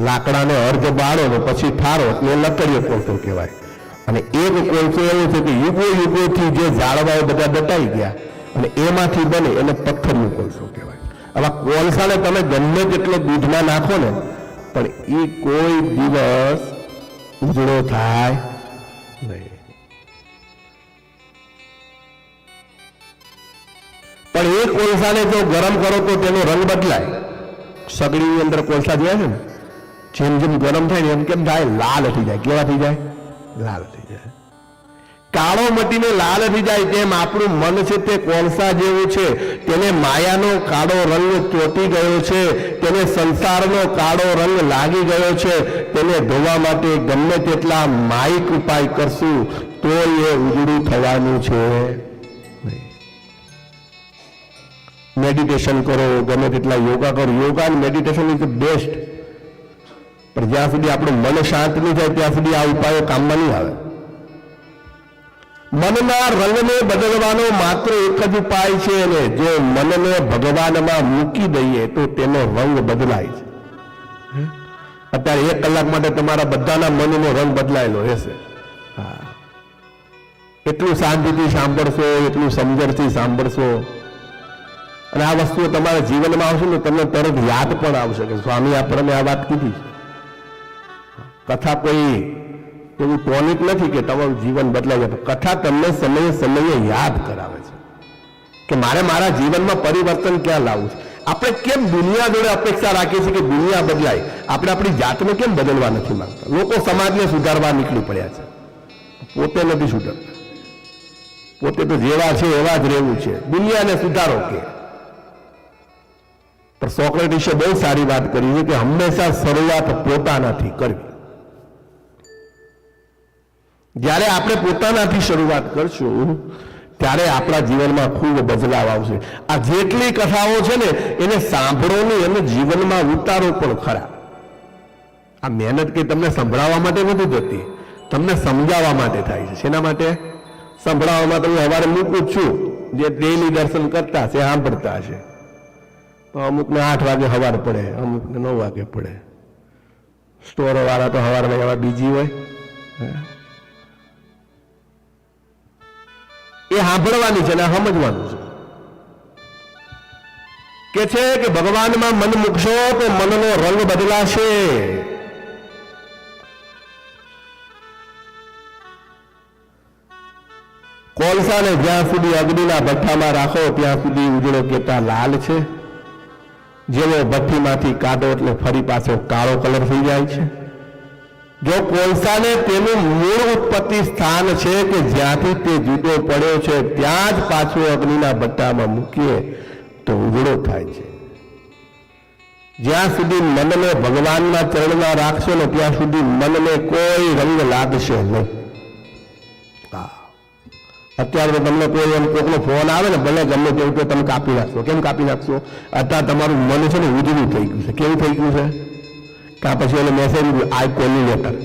લાકડાને અર્ધ બાળો ને પછી ઠારો એટલે લકડીયો કોલસો કહેવાય. અને એક કોલસો એવો છે કે યુગો યુગોથી જે ઝાડવાઓ બધા દટાઈ ગયા અને એમાંથી બને એને પથ્થરનો કોલસો કહેવાય. આવા કોલસાને તમે ગમે તેટલો દૂધમાં નાખો ને પણ એ કોઈ દિવસ ઉજળો થાય નહીં. પણ એ કોલસાને જો ગરમ કરો તો તેનો રંગ બદલાય. સગડીની અંદર કોલસા જાય છે ને, જેમ જેમ ગરમ થાય ને એમ કેમ થાય? લાલ થઈ જાય. કેવા થઈ જાય? લાલ થઈ જાય. કાળો મટીને લાલ થઈ જાય તેમ આપણું મન છે તે કોલસા જેવું છે. તેને માયાનો કાળો રંગ ચોંટી ગયો છે. તેને સંસારનો કાળો રંગ લાગી ગયો છે. તેને ધોવા માટે ગમે તેટલા માયિક ઉપાય કરશું તો એ ઉજળું થવાનું છે. મેડિટેશન કરો, ગમે તેટલા યોગા કરો. યોગા અને મેડિટેશન ઇઝ ધ બેસ્ટ. પણ જ્યાં સુધી આપણું મન શાંત નહીં થાય ત્યાં સુધી આ ઉપાયો કામમાં નહીં આવે. મનના રંગને બદલવાનો માત્ર એક જ ઉપાય છે, અને જો મનને ભગવાનમાં મૂકી દઈએ તો તેનો રંગ બદલાય છે. અત્યારે 1 કલાક માટે તમારા બધાના મનનો રંગ બદલાયેલો રહેશે. હા, એટલું શાંતિથી સાંભળશો, એટલું સમજણથી સાંભળશો, અને આ વસ્તુઓ તમારા જીવનમાં આવશે ને તમને તરત યાદ પણ આવશે કે સ્વામી આપણને આ વાત કીધી છે. કથા કોઈ એવું ટોનિક નથી કે તમારું જીવન બદલાઈ જાય. કથા તમને સમયે સમયે યાદ કરાવે છે કે મારે મારા જીવનમાં પરિવર્તન ક્યાં લાવવું છે. આપણે કેમ દુનિયા જોડે અપેક્ષા રાખીએ છીએ કે દુનિયા બદલાય, આપણે આપણી જાતને કેમ બદલવા નથી માંગતા? લોકો સમાજને સુધારવા નીકળી પડ્યા છે, પોતે નથી સુધારતા. પોતે તો જેવા છે એવા જ રહેવું છે. દુનિયાને સુધારો કે. પણ સોક્રેટિસે બહુ સારી વાત કરી છે કે હંમેશા શરૂઆત પોતાનાથી કરવી. જ્યારે આપણે પોતાનાથી શરૂઆત કરશું ત્યારે આપણા જીવનમાં ખૂબ બદલાવ આવશે. આ જેટલી કથાઓ છે ને એને સાંભળો નહીં અને જીવનમાં ઉતારો પણ ખરા. આ મહેનત કે તમને સંભળાવવા માટે નથી થતી, તમને સમજાવવા માટે થાય છે. શેના માટે? સંભળાવવામાં તો હું સવારે મૂકું જ છું, જે ડેલી દર્શન કરતા છે સાંભળતા છે. તો અમુકને 8 વાગે સવાર પડે, અમુકને 9 વાગે પડે. સ્ટોરો વાળા તો સવારમાં એવા બીજી હોય. એ સાંભળવાની છે ને સમજવાનું છે. કે છે કે ભગવાનમાં મન મૂકશો તો મનનો રંગ બદલાશે. કોલસાને જ્યાં સુધી અગ્નિના ભઠ્ઠામાં રાખો ત્યાં સુધી ઉજળો કેતા લાલ છે. જેવો ભઠ્ઠીમાંથી કાઢો એટલે ફરી પાછો કાળો કલર થઈ જાય છે. જો કોલસાને તેનું મૂળ ઉત્પત્તિ સ્થાન છે કે જ્યાંથી તે જુદો પડ્યો છે ત્યાં જ પાછો અગ્નિના ભઠ્ઠામાં મૂકીએ તો ઉજળો થાય છે. જ્યાં સુધી મનને ભગવાનના ચરણમાં રાખશો ને ત્યાં સુધી મનને કોઈ રંગ લાગશે નહીં. અત્યારે તો તમને કોઈ એમ કોઈનો ફોન આવે ને ભલે ગમે તેવું તો તમે કાપી નાખશો. કેમ કાપી નાખશો? અત્યારે તમારું મન છે ને ઉજળું થઈ ગયું છે. કેવું થઈ ગયું છે? કાં પછી એને મેસેજ આઈ કોલ લેટર.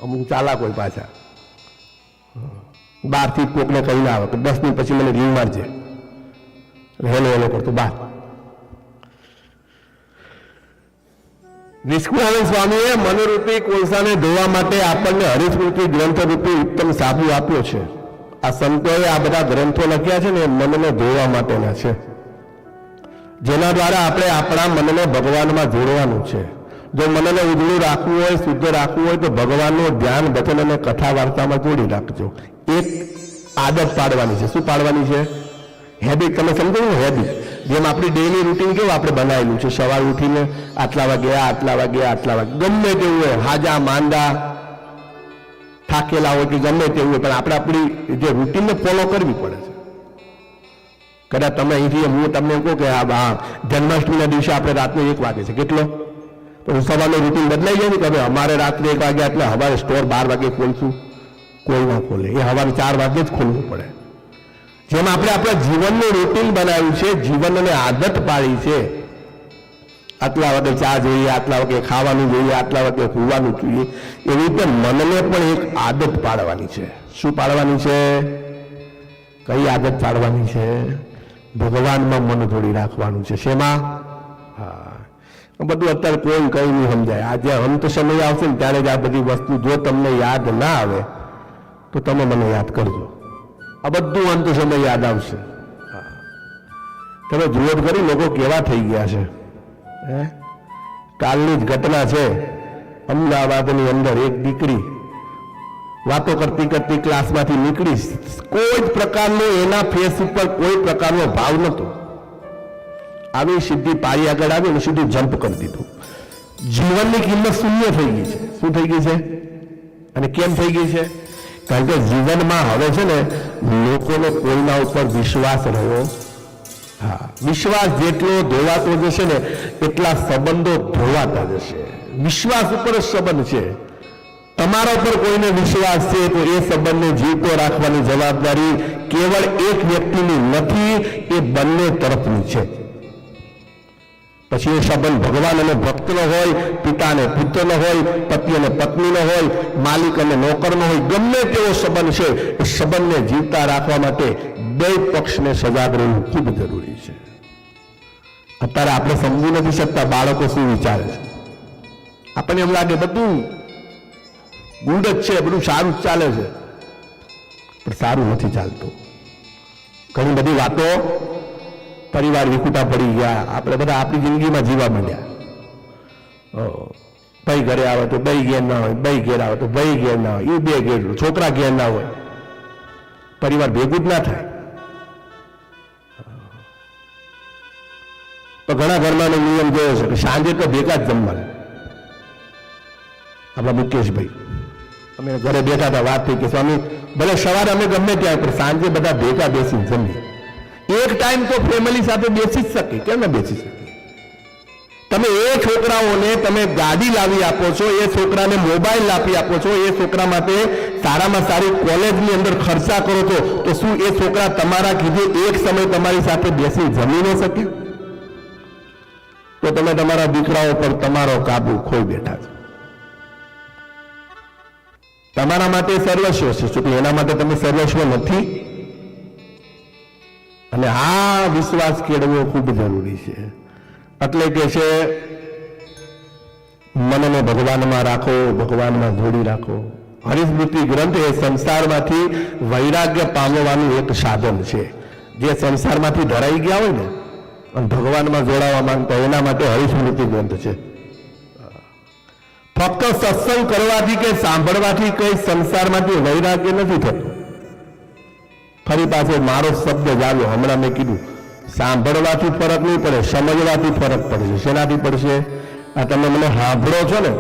અમુક ચાલાક હોય પાછા, બહારથી કોકને કહીને આવે કે 10 મિનિટ પછી મને રીંગ મારજે, હેલો હેલો કરતું બહાર. નિષ્કુળાનંદ સ્વામીએ મનરૂપી કોલસાને ધોવા માટે આપણને હરિસ્મૃતિ ગ્રંથરૂપી ઉત્તમ સાબુ આપ્યો છે. આ સંતોએ આ બધા ગ્રંથો લખ્યા છે ને એ મનને ધોવા માટેના છે, જેના દ્વારા આપણે આપણા મનને ભગવાનમાં જોડવાનું છે. જો મનને ઉજળું રાખવું હોય, શુદ્ધ રાખવું હોય તો ભગવાનનું ધ્યાન, વચન અને કથા વાર્તામાં જોડી રાખજો. એક આદત પાડવાની છે. શું પાડવાની છે? હેબિટ. તમે સમજો ને, હેબિટ. જેમ આપણી ડેલી રૂટીન કેવું આપણે બનાવેલું છે, સવાર ઉઠીને આટલા વાગે આટલા વાગે આટલા વાગે, ગમે તેવું હોય, હાજા માંદા થાકેલા હોય કે ગમે તેવું હોય, પણ આપણે આપણી જે રૂટીનને ફોલો કરવી પડે છે. કદાચ તમે અહીંથી હું તમને કહું કે આ જન્માષ્ટમીના દિવસે આપણે રાત્રે 1 વાગે છે, કેટલો? તો સવારનું રૂટીન બદલાઈ જાય ને કે હવે અમારે રાત્રે 1 વાગે એટલે સવારે સ્ટોર 12 વાગે ખોલશું. કોઈ ના ખોલે, એ સવારે 4 વાગે જ ખોલવું પડે. જેમ આપણે આપણા જીવનનું રૂટીન બનાવ્યું છે, જીવનને આદત પાડી છે, આટલા વાગે ચા જોઈએ, આટલા વાગે ખાવાનું જોઈએ, આટલા વાગે સુવાનું જોઈએ, એવી રીતે મનને પણ એક આદત પાડવાની છે. શું પાડવાની છે? કઈ આદત પાડવાની છે? ભગવાનમાં મન જોડી રાખવાનું છે. શેમાં? હા, બધું અત્યારે કોઈ કઈ નહીં સમજાય. આજે અંત સમય આવશે ને ત્યારે જ આ બધી વસ્તુ જો તમને યાદ ના આવે તો તમે મને યાદ કરજો. આ બધું અંત સમય યાદ આવશે. તમે જુઓ કરી લોકો કેવા થઈ ગયા છે. કાલની જ ઘટના છે. અમદાવાદની અંદર એક દીકરી વાતો કરતી કરતી ક્લાસમાંથી નીકળી, કોઈ જ પ્રકારનો એના ફેસ ઉપર કોઈ પ્રકારનો ભાવ નતો. આવી સીધી પારી આગળ આવી અને સીધું જમ્પ કરી દીધું. જીવનની કિંમત શૂન્ય થઈ ગઈ છે. શું થઈ ગઈ છે? અને કેમ થઈ ગઈ છે? કારણ કે જીવનમાં હવે છે ને લોકોને કોઈના ઉપર વિશ્વાસ રહ્યો. હા, વિશ્વાસ જેટલો ધોવાતો જશે ને એટલા સંબંધો ધોવાતા જશે. વિશ્વાસ ઉપર જ સંબંધ છે. તમારા પર કોઈને વિશ્વાસ છે તો એ સંબંધને જીવતો રાખવાની જવાબદારી કેવળ એક વ્યક્તિની નથી, એ બંને તરફની છે. પછી એ સંબંધ ભગવાન અને ભક્તનો હોય, પિતા અને પુત્રનો હોય, પતિ અને પત્નીનો હોય, માલિક અને નોકરનો હોય, ગમે તેવો સંબંધ છે, એ સંબંધને જીવતા રાખવા માટે બે પક્ષને સજાગ રહેવું ખૂબ જરૂરી છે. અત્યારે આપણે સમજી નથી શકતા બાળકો શું વિચારે છે. આપણને એમ લાગે બધું ગુડ જ છે, બધું સારું જ ચાલે છે, પણ સારું નથી ચાલતું. ઘણી બધી વાતો, પરિવાર વિખૂટા પડી ગયા, આપણે બધા આપણી જિંદગીમાં જીવા માંડ્યા. ભાઈ ઘરે આવે તો ભાઈ ઘેર ના હોય, ભાઈ ઘેર આવે તો ભાઈ ઘેર ના હોય, એ બે ઘેર, છોકરા ઘેર ના હોય, પરિવાર ભેગું જ ના થાય. તો ઘણા ઘરમાં નિયમ જોયો છે કે સાંજે તો ભેગા જ જમવાનું. આપણા મુકેશભાઈ, અમે ઘરે બેઠા હતા, વાત થઈ કે સ્વામી ભલે સવારે અમે ગમે ત્યાં, પણ સાંજે બધા ભેગા બેસીને જમીએ. એક ટાઈમ તો ફેમિલી સાથે બેસી જ શકે, કેમ ના બેસી શકે? તમે એ છોકરાઓને તમે ગાડી લાવી આપો છો, એ છોકરાને મોબાઈલ આપી આપો છો, એ છોકરા માટે સારામાં સારી કોલેજની અંદર ખર્ચા કરો છો, તો શું એ છોકરા તમારા કીધે એક સમય તમારી સાથે બેસી જમી ન શકે? તો તમે તમારા દીકરાઓ પર તમારો કાબુ ખોઈ બેઠા છો. તમારા માટે સર્વસ્વ છે, શું એના માટે તમે સર્વસ્વ નથી? અને આ વિશ્વાસ કેળવવો ખૂબ જરૂરી છે. એટલે કે છે મનને ભગવાનમાં રાખો, ભગવાનમાં જોડી રાખો. હરિસ્મૃતિ ગ્રંથ એ સંસારમાંથી વૈરાગ્ય પામવાનું એક સાધન છે. જે સંસારમાંથી ધરાઈ ગયા હોય ને અને ભગવાનમાં જોડાવા માંગતા, એના માટે હરિસ્મૃતિ ગ્રંથ છે. ફક્ત સત્સંગ કરવાથી કે સાંભળવાથી કઈ સંસારમાંથી વૈરાગ્ય નથી થતું. ફરી પાછો મારો શબ્દ જ આવ્યો, હમણાં મેં કીધું, સાંભળવાથી ફરક નહીં પડે, સમજવાથી ફરક પડશે. શેનાથી પડશે? આ તમે મને સાંભળો છો ને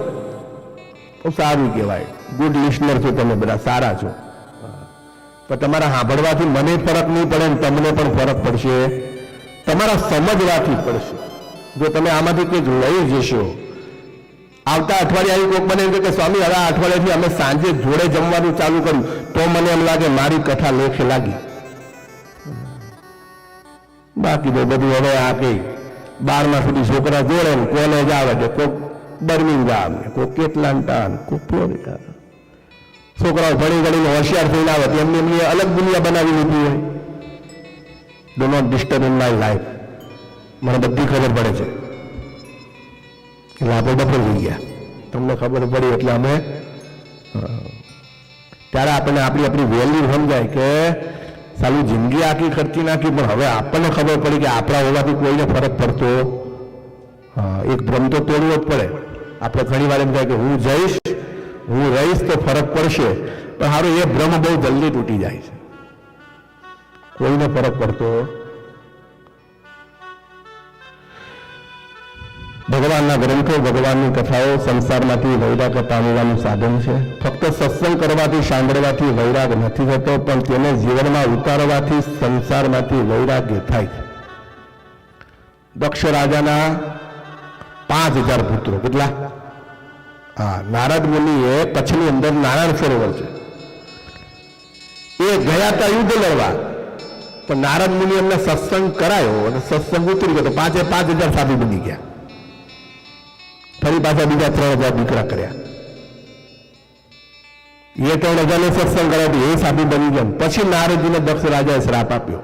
તો સારું કહેવાય, ગુડ લિસનર છો, તમે બધા સારા છો. પણ તમારા સાંભળવાથી મને ફરક નહીં પડે ને તમને પણ ફરક પડશે, તમારા સમજવાથી પડશે. જો તમે આમાંથી કંઈક લઈ જશો, આવતા અઠવાડિયે આવી કોઈક મને એમ કે સ્વામી હવે આ અઠવાડિયાથી અમે સાંજે જોડે જમવાનું ચાલુ કર્યું, તો મને એમ લાગે મારી કથા લેખે લાગી. બાકી તો બધું હવે આ કઈ 12મા સુધી છોકરા જોડે ને કોલેજ આવે છે, કોઈક બર્મિંગહામ, કોઈક કેટલાન્ટા, કોઈક ફ્લોરિડા. છોકરાઓ ભણી ગણીને હોશિયાર થઈને આવે તો એમની અલગ દુનિયા બનાવી લીધી હોય. Do not disturb in my life, મને બધી ખબર પડે છે. એટલે આપણે ડફર થઈ ગયા, તમને ખબર પડી એટલે અમે, ત્યારે આપણને આપણી વેલ્યુ સમજાય કે સાલું જિંદગી આખી ખર્ચી નાખી, પણ હવે આપણને ખબર પડી કે આપણા હોવાથી કોઈને ફરક પડતો. એક ભ્રમ તો તોડવો જ પડે. આપણે ઘણી વાર એમ થાય કે હું જઈશ, હું રહીશ તો ફરક પડશે, પણ સારું એ ભ્રમ બહુ જલ્દી તૂટી જાય છે. કોઈને ફરક પડતો. ભગવાનના ગ્રંથો, ભગવાનની કથાઓ સંસારમાંથી વૈરાગ્ય પામવાનું સાધન છે. ફક્ત સત્સંગ કરવાથી, સાંભળવાથી વૈરાગ નથી થતો, પણ તેને જીવનમાં ઉતારવાથી સંસારમાંથી વૈરાગ્ય થાય. દક્ષ રાજાના 5000 પુત્રો. કેટલા? હા, નારદ મુનિએ કચ્છની અંદર નારાયણ સરોવર છે, એ ગયા હતા યુદ્ધ લડવા, પણ નારદ મુનિ એમને સત્સંગ કરાયો અને સત્સંગ ઉતરી ગયો તો 5000 સાધુ બની ગયા. ફરી પાછા બીજા 3000 દીકરા કર્યા. એ 3000 સત્સંગ કરાવી, એ સાધુ બની ગયા. પછી નારદજીને દક્ષ રાજાએ શ્રાપ આપ્યો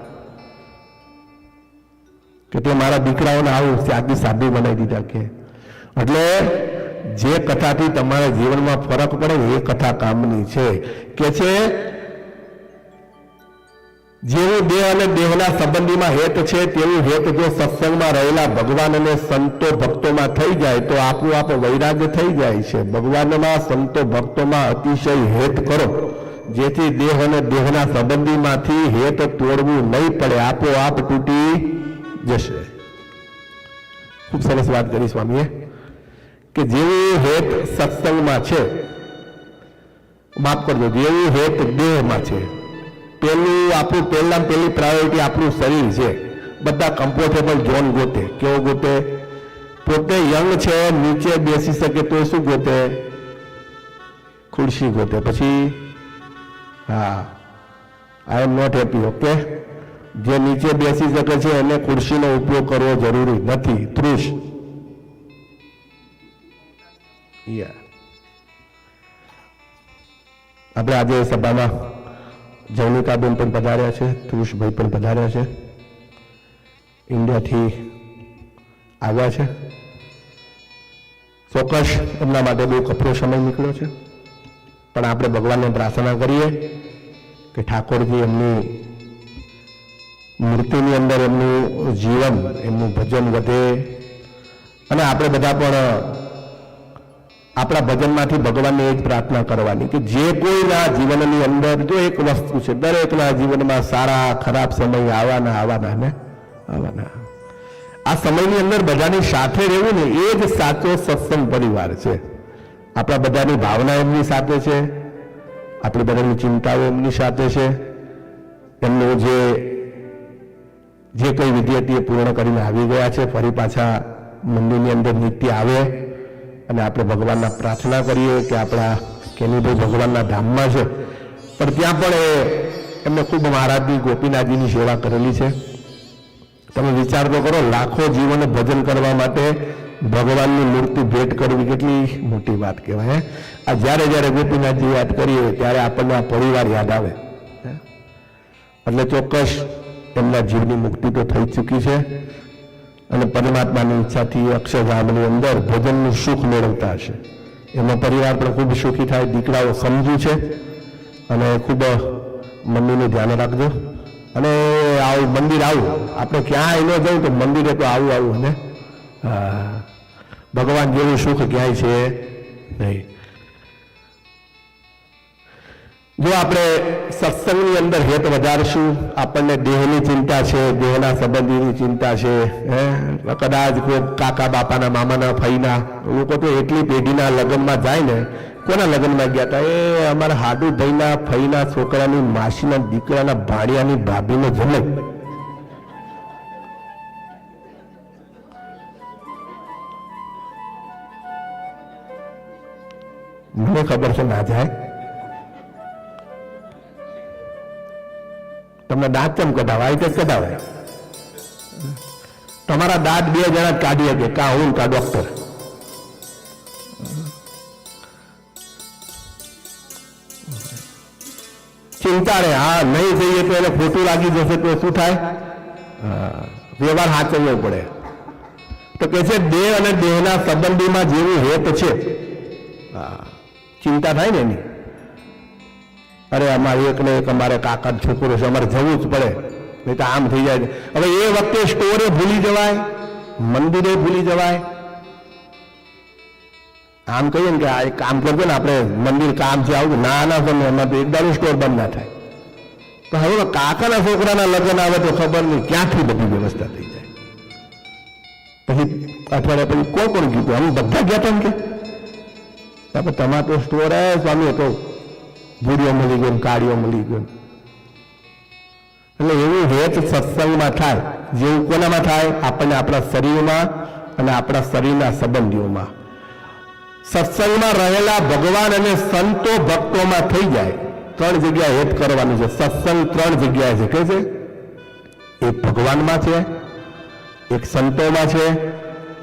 કે તે મારા દીકરાઓને આવું સાધુ બનાવી દીધા. કે એટલે જે કથાથી તમારા જીવનમાં ફરક પડે ને એ કથા કામની છે. કે છે જેવું દેહ અને દેહના સંબંધીમાં હેત છે, તેવું હેત જો સત્સંગમાં રહેલા ભગવાન અને સંતો ભક્તોમાં થઈ જાય તો આપોઆપ વૈરાગ્ય થઈ જાય છે. ભગવાનમાં, સંતો ભક્તોમાં અતિશય હેત કરો, જેથી દેહ અને દેહના સંબંધીમાંથી હેત તોડવું નહીં પડે, આપોઆપ તૂટી જશે. ખૂબ સરસ વાત કરી સ્વામીએ કે જેવું હેત સત્સંગમાં છે, માફ કરજો, જેવું હેત દેહમાં છે. પહેલી પ્રાયોરિટી આપણું શરીર છે. બધા કમ્ફર્ટેબલ ઝોન ગોતે. કેવો ગોતે? પોતે યંગ છે, નીચે બેસી શકે તો શું ગોતે? ખુરશી ગોતે, પછી હા આઈ એમ નોટ હેપી. ઓકે, જે નીચે બેસી શકે છે એને ખુરશીનો ઉપયોગ કરવો જરૂરી નથી. તૃષ આપણે આજે સભામાં જૌનિકાબેન પણ પધાર્યા છે, તૃષભાઈ પણ પધાર્યા છે, ઇન્ડિયાથી આવ્યા છે. ચોક્કસ એમના માટે બહુ કપરો સમય નીકળ્યો છે, પણ આપણે ભગવાનને પ્રાર્થના કરીએ કે ઠાકોરજી એમની મૂર્તિની અંદર એમનું જીવન, એમનું ભજન વધે, અને આપણે બધા પણ આપણા ભજનમાંથી ભગવાનને એ જ પ્રાર્થના કરવાની કે જે કોઈના જીવનની અંદર જો એક વસ્તુ છે, દરેકના જીવનમાં સારા ખરાબ સમય આવવાના ને આવવાના. આ સમયની અંદર બધાની સાથે રહેવું ને એ જ સાચો સત્સંગ પરિવાર છે. આપણા બધાની ભાવના એમની સાથે છે, આપણી બધાની ચિંતાઓ એમની સાથે છે. એમનું જે કોઈ વિદ્યાર્થીઓ પૂર્ણ કરીને આવી ગયા છે, ફરી પાછા મંદિરની અંદર નિત્ય આવે, અને આપણે ભગવાનના પ્રાર્થના કરીએ કે આપણા કેનીભાઈ ભગવાનના ધામમાં છે, પણ ત્યાં પણ એમને ખૂબ મહારાજની ગોપીનાથજીની સેવા કરેલી છે. તમે વિચાર તો કરો, લાખો જીવોને ભજન કરવા માટે ભગવાનની મૂર્તિ ભેટ કરવી કેટલી મોટી વાત કહેવાય. આ જ્યારે ગોપીનાથજી યાદ કરીએ ત્યારે આપણને આ પરિવાર યાદ આવે. એટલે ચોક્કસ એમના જીવની મુક્તિ તો થઈ ચૂકી છે, અને પરમાત્માની ઈચ્છાથી અક્ષરધામની અંદર ભજનનું સુખ મેળવતા હશે. એનો પરિવાર પણ ખૂબ સુખી થાય. દીકરાઓ સમજુ છે, અને ખૂબ મમ્મીનું ધ્યાન રાખજો. અને આવું મંદિર આવું, આપણે ક્યાંય ન જવું તો મંદિરે તો આવું અને ભગવાન જેવું સુખ ક્યાંય છે નહીં. જો આપણે સત્સંગની અંદર હેત વધારશું, આપણને દેહની ચિંતા છે, દેહના સંબંધીની ચિંતા છે, કદાચ કોઈ કાકા બાપાના મામાના ફઈના લોકો તો એટલી પેઢીના લગ્નમાં જાય ને, કોના લગ્નમાં ગયા હતા, એ અમારા હાડુ ભાઈના ફઈના છોકરાની માસીના દીકરાના ભાણિયાની ભાભીનો જન્મ. મને ખબર છે ના જાય. તમને દાંત કેમ કઢાવે? આ રીતે જ કઢાવે. તમારા દાંત બે જણા જ કાઢી શકે, કા હું કા ડોક્ટર. ચિંતા રે, હા નહીં જઈએ તો એને ખોટું લાગી જશે તો શું થાય? વ્યવહાર સાચવવો પડે. તો કે છે દેહ અને દેહના સંબંધીમાં જેવું હેત છે, ચિંતા થાય ને એની. અરે અમારે એકને એક અમારે કાકા છોકરો છે, અમારે જવું જ પડે, નહીં તો આમ થઈ જાય. હવે એ વખતે સ્ટોરે ભૂલી જવાય, મંદિરે ભૂલી જવાય. આમ કહીએ ને કે આ કામ કરજો ને, આપણે મંદિર કામ છે આવું, ના સમય એમાં તો એકદમ સ્ટોર બંધ ના થાય. તો હવે કાકાના છોકરાના લગ્ન આવે તો ખબર નહીં ક્યાંથી બધી વ્યવસ્થા થઈ જાય. પછી અઠવાડિયા પછી કોણ કીધું, અમે બધા ગયા હતા કે તમારે તો સ્ટોર સ્વામી હતો, ભૂરીઓ મળી ગયો, કાળીઓ મળી ગયો. એટલે એવું હેત સત્સંગમાં થાય, જેવું કોનામાં થાય? આપણને આપણા શરીરમાં અને આપણા શરીરના સંબંધીઓમાં. સત્સંગમાં રહેલા ભગવાન અને સંતો ભક્તોમાં થઈ જાય. 3 જગ્યાએ હેત કરવાનું છે. સત્સંગ 3 જગ્યાએ છે. કે છે એક ભગવાનમાં છે, એક સંતોમાં છે,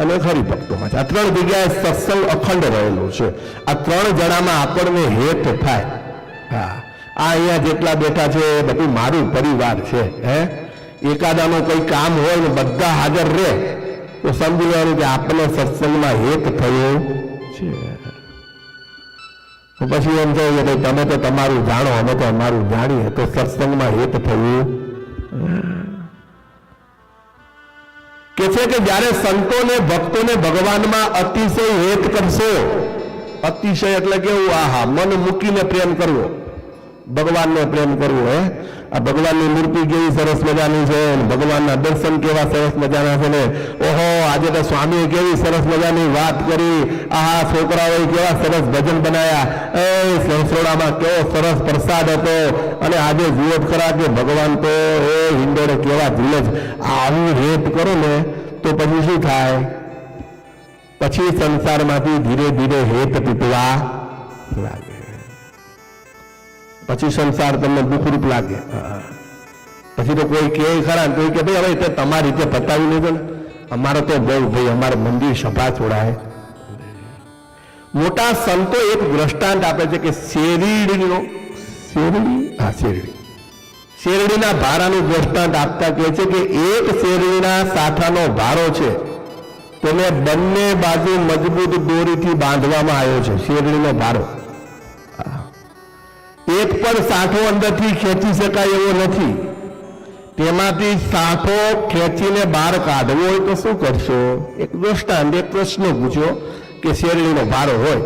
અને એક હરિભક્તોમાં છે. આ 3 જગ્યાએ સત્સંગ અખંડ રહેલું છે. આ 3 જણામાં આપણને હેત થાય. હા, આ અહીંયા જેટલા બેઠા છે બધું મારું પરિવાર છે. એકાદાનું કોઈ કામ હોય ને બધા હાજર રહે તો સમજી લેવાનું કે આપણને સત્સંગમાં હેત થયું છે. પછી એમ કહે કે તમે તો તમારું જાણો, અમે તો અમારું જાણીએ, તો સત્સંગમાં હેત થયું. કે છે કે જ્યારે સંતોને ભક્તોને ભગવાનમાં અતિશય હેત કરશો, અતિશય એટલે કેવું? આહા, મન મૂકીને પ્રેમ કરવો, ભગવાનને પ્રેમ કરવો. આ ભગવાનની મૂર્તિ કેવી સરસ મજાની છે, ભગવાનના દર્શન કેવા સરસ મજાના છે ને. ઓહો, આજે તો સ્વામીએ કેવી સરસ મજાની વાત કરી, આહા છોકરાઓએ કેવા સરસ ભજન બનાયા, સંસોડામાં કેવો સરસ પ્રસાદ હતો, અને આજે જુઓ ખરા કે ભગવાન તો હિંડોળે કેવા ઝૂલે છે. આવું હેત કરો ને તો પછી શું થાય? પછી સંસારમાંથી ધીરે ધીરે હેત તૂટવા લાગે. પછી સંસાર તમને દુઃખરૂપ લાગે. પછી તો કોઈ કહે ખરા, કોઈ કે ભાઈ હવે તમારી રીતે પતાવી લેજો ને, અમારો તો બહુ ભાઈ અમારે મંદિર સભા છોડાય. મોટા સંતો એક દ્રષ્ટાંત આપે છે કે શેરડીના ભારાનું દ્રષ્ટાંત આપતા કહે છે કે એક શેરડીના સાઠાનો ભારો છે તેને બંને બાજુ મજબૂત દોરીથી બાંધવામાં આવ્યો છે. શેરડીનો ભારો એક પણ સાઠો અંદરથી ખેંચી શકાય એવો નથી. તેમાંથી સાઠો ખેંચીને બહાર કાઢવો હોય તો શું કરશો? એક દ્રષ્ટાંત, એક પ્રશ્ન પૂછ્યો કે શેરડીનો ભારો હોય,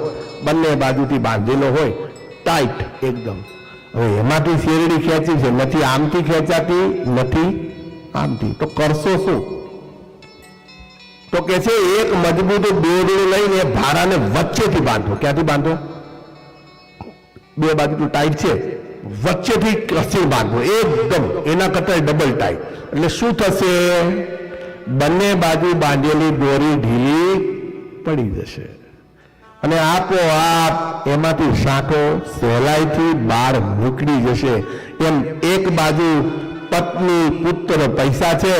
બંને બાજુથી બાંધેલો હોય, ટાઈટ એકદમ. હવે એમાંથી શેરડી ખેંચી છે, નથી આમથી ખેંચાતી, નથી આમથી, તો કરશો શું? તો કે છે એક મજબૂત દોરડું લઈને ભારાને વચ્ચેથી બાંધો. ક્યાંથી બાંધો? બે બાજુ તો ટાઈટ છે, વચ્ચેથી કસી બાંધો એકદમ, એના કરતા ડબલ ટાઈટ. એટલે શું થશે? બંને બાજુ બાંધેલી દોરી ઢીલી પડી જશે અને આપોઆપ એમાંથી સાંઠો સહેલાઈથી બહાર નીકળી જશે. એમ એક બાજુ પત્ની પુત્ર પૈસા છે,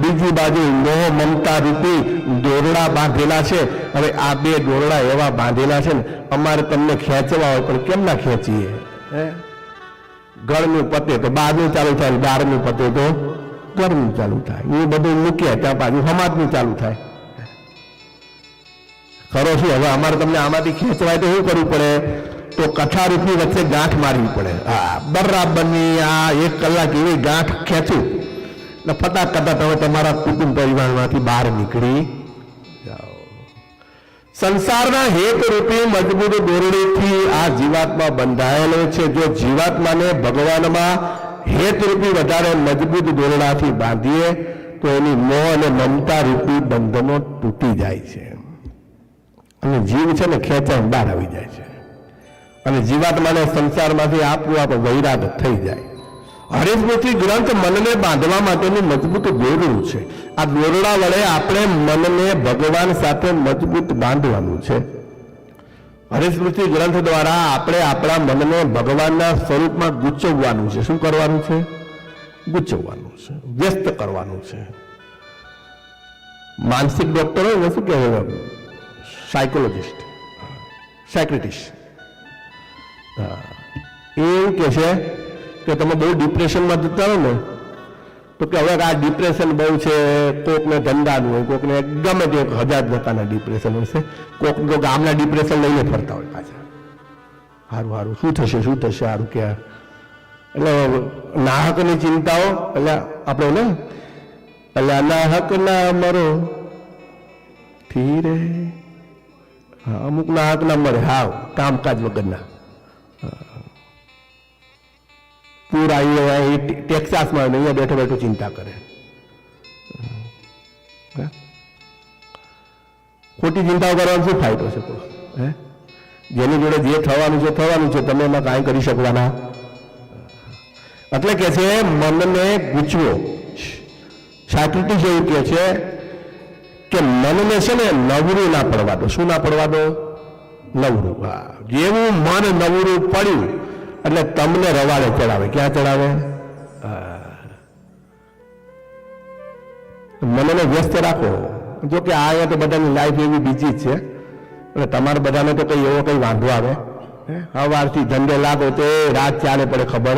બીજી બાજુ મોહ મમતા રૂપી દોરડા બાંધેલા છે. હવે આ બે દોરડા એવા બાંધેલા છે ને, અમારે તમને ખેંચવા હોય પણ કેમ ના ખેંચીએ? ઘરનું પતે તો બહારનું ચાલુ થાય, બહારનું પતે તો ઘરનું ચાલુ થાય. એ બધું મૂક્યા ત્યાં બાજુ સમાજનું ચાલુ થાય. ખરો શું? હવે અમારે તમને આમાંથી ખેંચવાય તો શું કરવું પડે? તો કથારૂપની વચ્ચે ગાંઠ મારવી પડે. બરાબરની આ 1 કલાક એવી ગાંઠ ખેંચું એટલે ફટાફટ તમે તમારા કુટુંબ પરિવારમાંથી બહાર નીકળી જાઓ. સંસારના હેતરૂપી મજબૂત દોરડીથી આ જીવાત્મા બંધાયેલો છે. જો જીવાત્માને ભગવાનમાં હેતરૂપી વધારે મજબૂત દોરડાથી બાંધીએ તો એની મોહ અને મમતા રૂપી બંધનો તૂટી જાય છે અને જીવ છે ને ખેંચાઈને બહાર આવી જાય છે અને જીવાત્માને સંસારમાંથી આપોઆપ વૈરાગ થઈ જાય. હરિસ્મૃતિ ગ્રંથ મનને બાંધવા માટેનું મજબૂત દોરડું છે. આ દોરડા વડે આપણે મનને ભગવાન સાથે મજબૂત બાંધવાનું છે. હરિસ્મૃતિ ગ્રંથ દ્વારા આપણે આપણા મનને ભગવાનના સ્વરૂપમાં ગૂંચવવાનું છે. શું કરવાનું છે? ગૂંચવવાનું છે, વ્યસ્ત કરવાનું છે. માનસિક ડોક્ટર હોય શું કહેવાય? સાયકોલોજિસ્ટ, સાયક્રેટિસ્ટ. એવું કે છે કે તમે બહુ ડિપ્રેશનમાં જતા રહો ને તો કે હવે આ ડિપ્રેશન બહુ છે. કોકને ધંધાનું હોય, કોકને ગમે તે 1000 પ્રકારના ડિપ્રેશન હોય છે. કોક તો ગામના ડિપ્રેશન લઈને ફરતા હોય પાછા. સારું શું થશે સારું કે એટલે નાહકની ચિંતાઓ. એટલે આપણે ને એટલે નાહક ના મરો ધીરે. અમુક નાહક ના મરે હાવ કામકાજ વગરના. પૂર આવી ટેક્સાસમાં અહીંયા બેઠો બેઠો ચિંતા કરે. ખોટી ચિંતાઓ કરવાનો શું ફાયદો છે? જેની જોડે જે થવાનું છે, તમે એમાં કાંઈ કરી શકવાના. એટલે કે છે મનને ગૂંચવો. સાયક્રેટિસ એવું કહે છે કે મનને છે ને નવરું ના પડવા દો. શું ના પડવા દો? નવરું. જેવું મન નવરું પડ્યું એટલે તમને રવાડે ચડાવે. ક્યાં ચડાવે? મનને વ્યસ્ત રાખો. જો કે અહીંયા તો બધાની લાઈફ એવી બીજી જ છે એટલે તમારે બધાને તો કઈ એવો કઈ વાંધો આવે? સવારથી ધંધે લાગો તો રાત ચાલે પડે ખબર.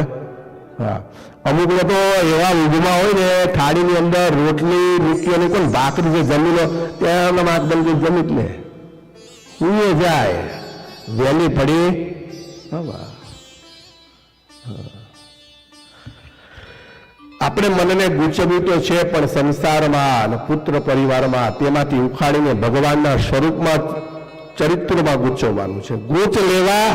અમુક લોકો એવા ઊંઘમાં હોય ને, થાળીની અંદર રોટલી મૂકી અને કોઈ ભાખરી જે જમી લો ત્યાં એકદમ જમી જ લે, સુઈ જાય. વહેલી પડી. આપણે મનને ગૂંચવ્યું તો છે પણ સંસારમાં અને પુત્ર પરિવારમાં તેમાંથી ઉખાડીને ભગવાનના સ્વરૂપમાં ચરિત્રમાં ગૂંચવવાનું છે. ગૂંચ લેવા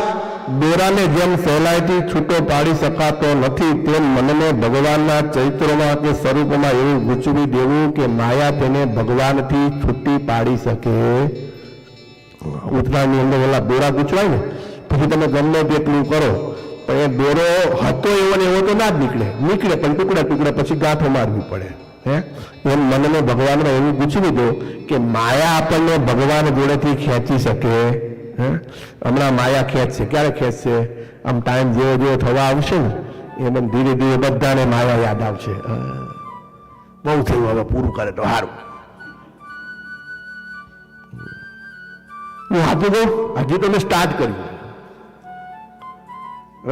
દોરાને જેમ સહેલાઈથી છૂટો પાડી શકાતો નથી, તેમ મનને ભગવાનના ચરિત્રમાં કે સ્વરૂપમાં એવું ગૂંચવી દેવું કે માયા તેને ભગવાનથી છૂટી પાડી શકે. ઉત્તરાયણની અંદર ઓલા દોરા ગૂંચવાય ને પછી તમે ગમે તેટલું કરો પણ એ દોરો હતો એવો ને એવો તો ના જ નીકળે પણ ટુકડા ટુકડા પછી ગાંઠો મારવી પડે. એમ મનને ભગવાનમાં એવું ગૂંચવી દો કે માયા આપણને ભગવાન જોડેથી ખેંચી શકે. હમણાં માયા ખેંચશે. ક્યારે ખેંચશે? આમ ટાઈમ જેવો જેવો થવા આવશે ને એમ ધીરે ધીરે બધાને માયા યાદ આવશે. બહુ થયું, હવે પૂરું કરે તો સારું. હું હાથું કહું, હજી તો મેં સ્ટાર્ટ કર્યું.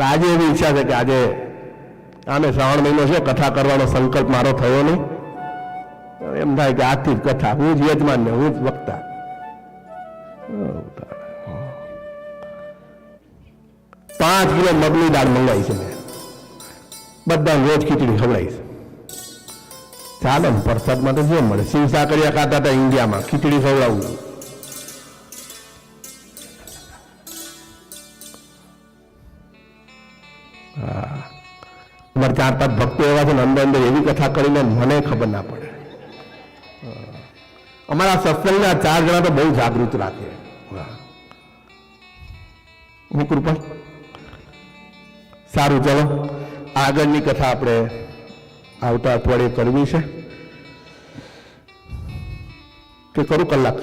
આજે એવી ઈચ્છા છે કે આજે આમે શ્રાવણ મહિનો છે, કથા કરવાનો સંકલ્પ મારો થયો નહીં. એમ થાય કે આજથી જ કથા, હું જ યજમાન ને હું જ વક્તા. 5 કિલો મગની દાળ મંગાવી છે મેં, બધા રોજ ખીચડી ખવડાવીશ. ચાલો ને, પ્રસાદમાં તો જે મળે. શિવ સાકરિયા ખાતા હતા ઇન્ડિયામાં, ખીચડી ખવડાવું. અમારે 4-5 ભક્તો એવા છે ને, અંદર અંદર એવી કથા કરીને મને ખબર ના પડે. અમારા સત્સંગના 4 જણા તો બહુ જાગૃત રાખે. હું કૃપા. સારું, ચલો આગળની કથા આપણે આવતા અઠવાડિયે કરવી છે કે કરું કલાક?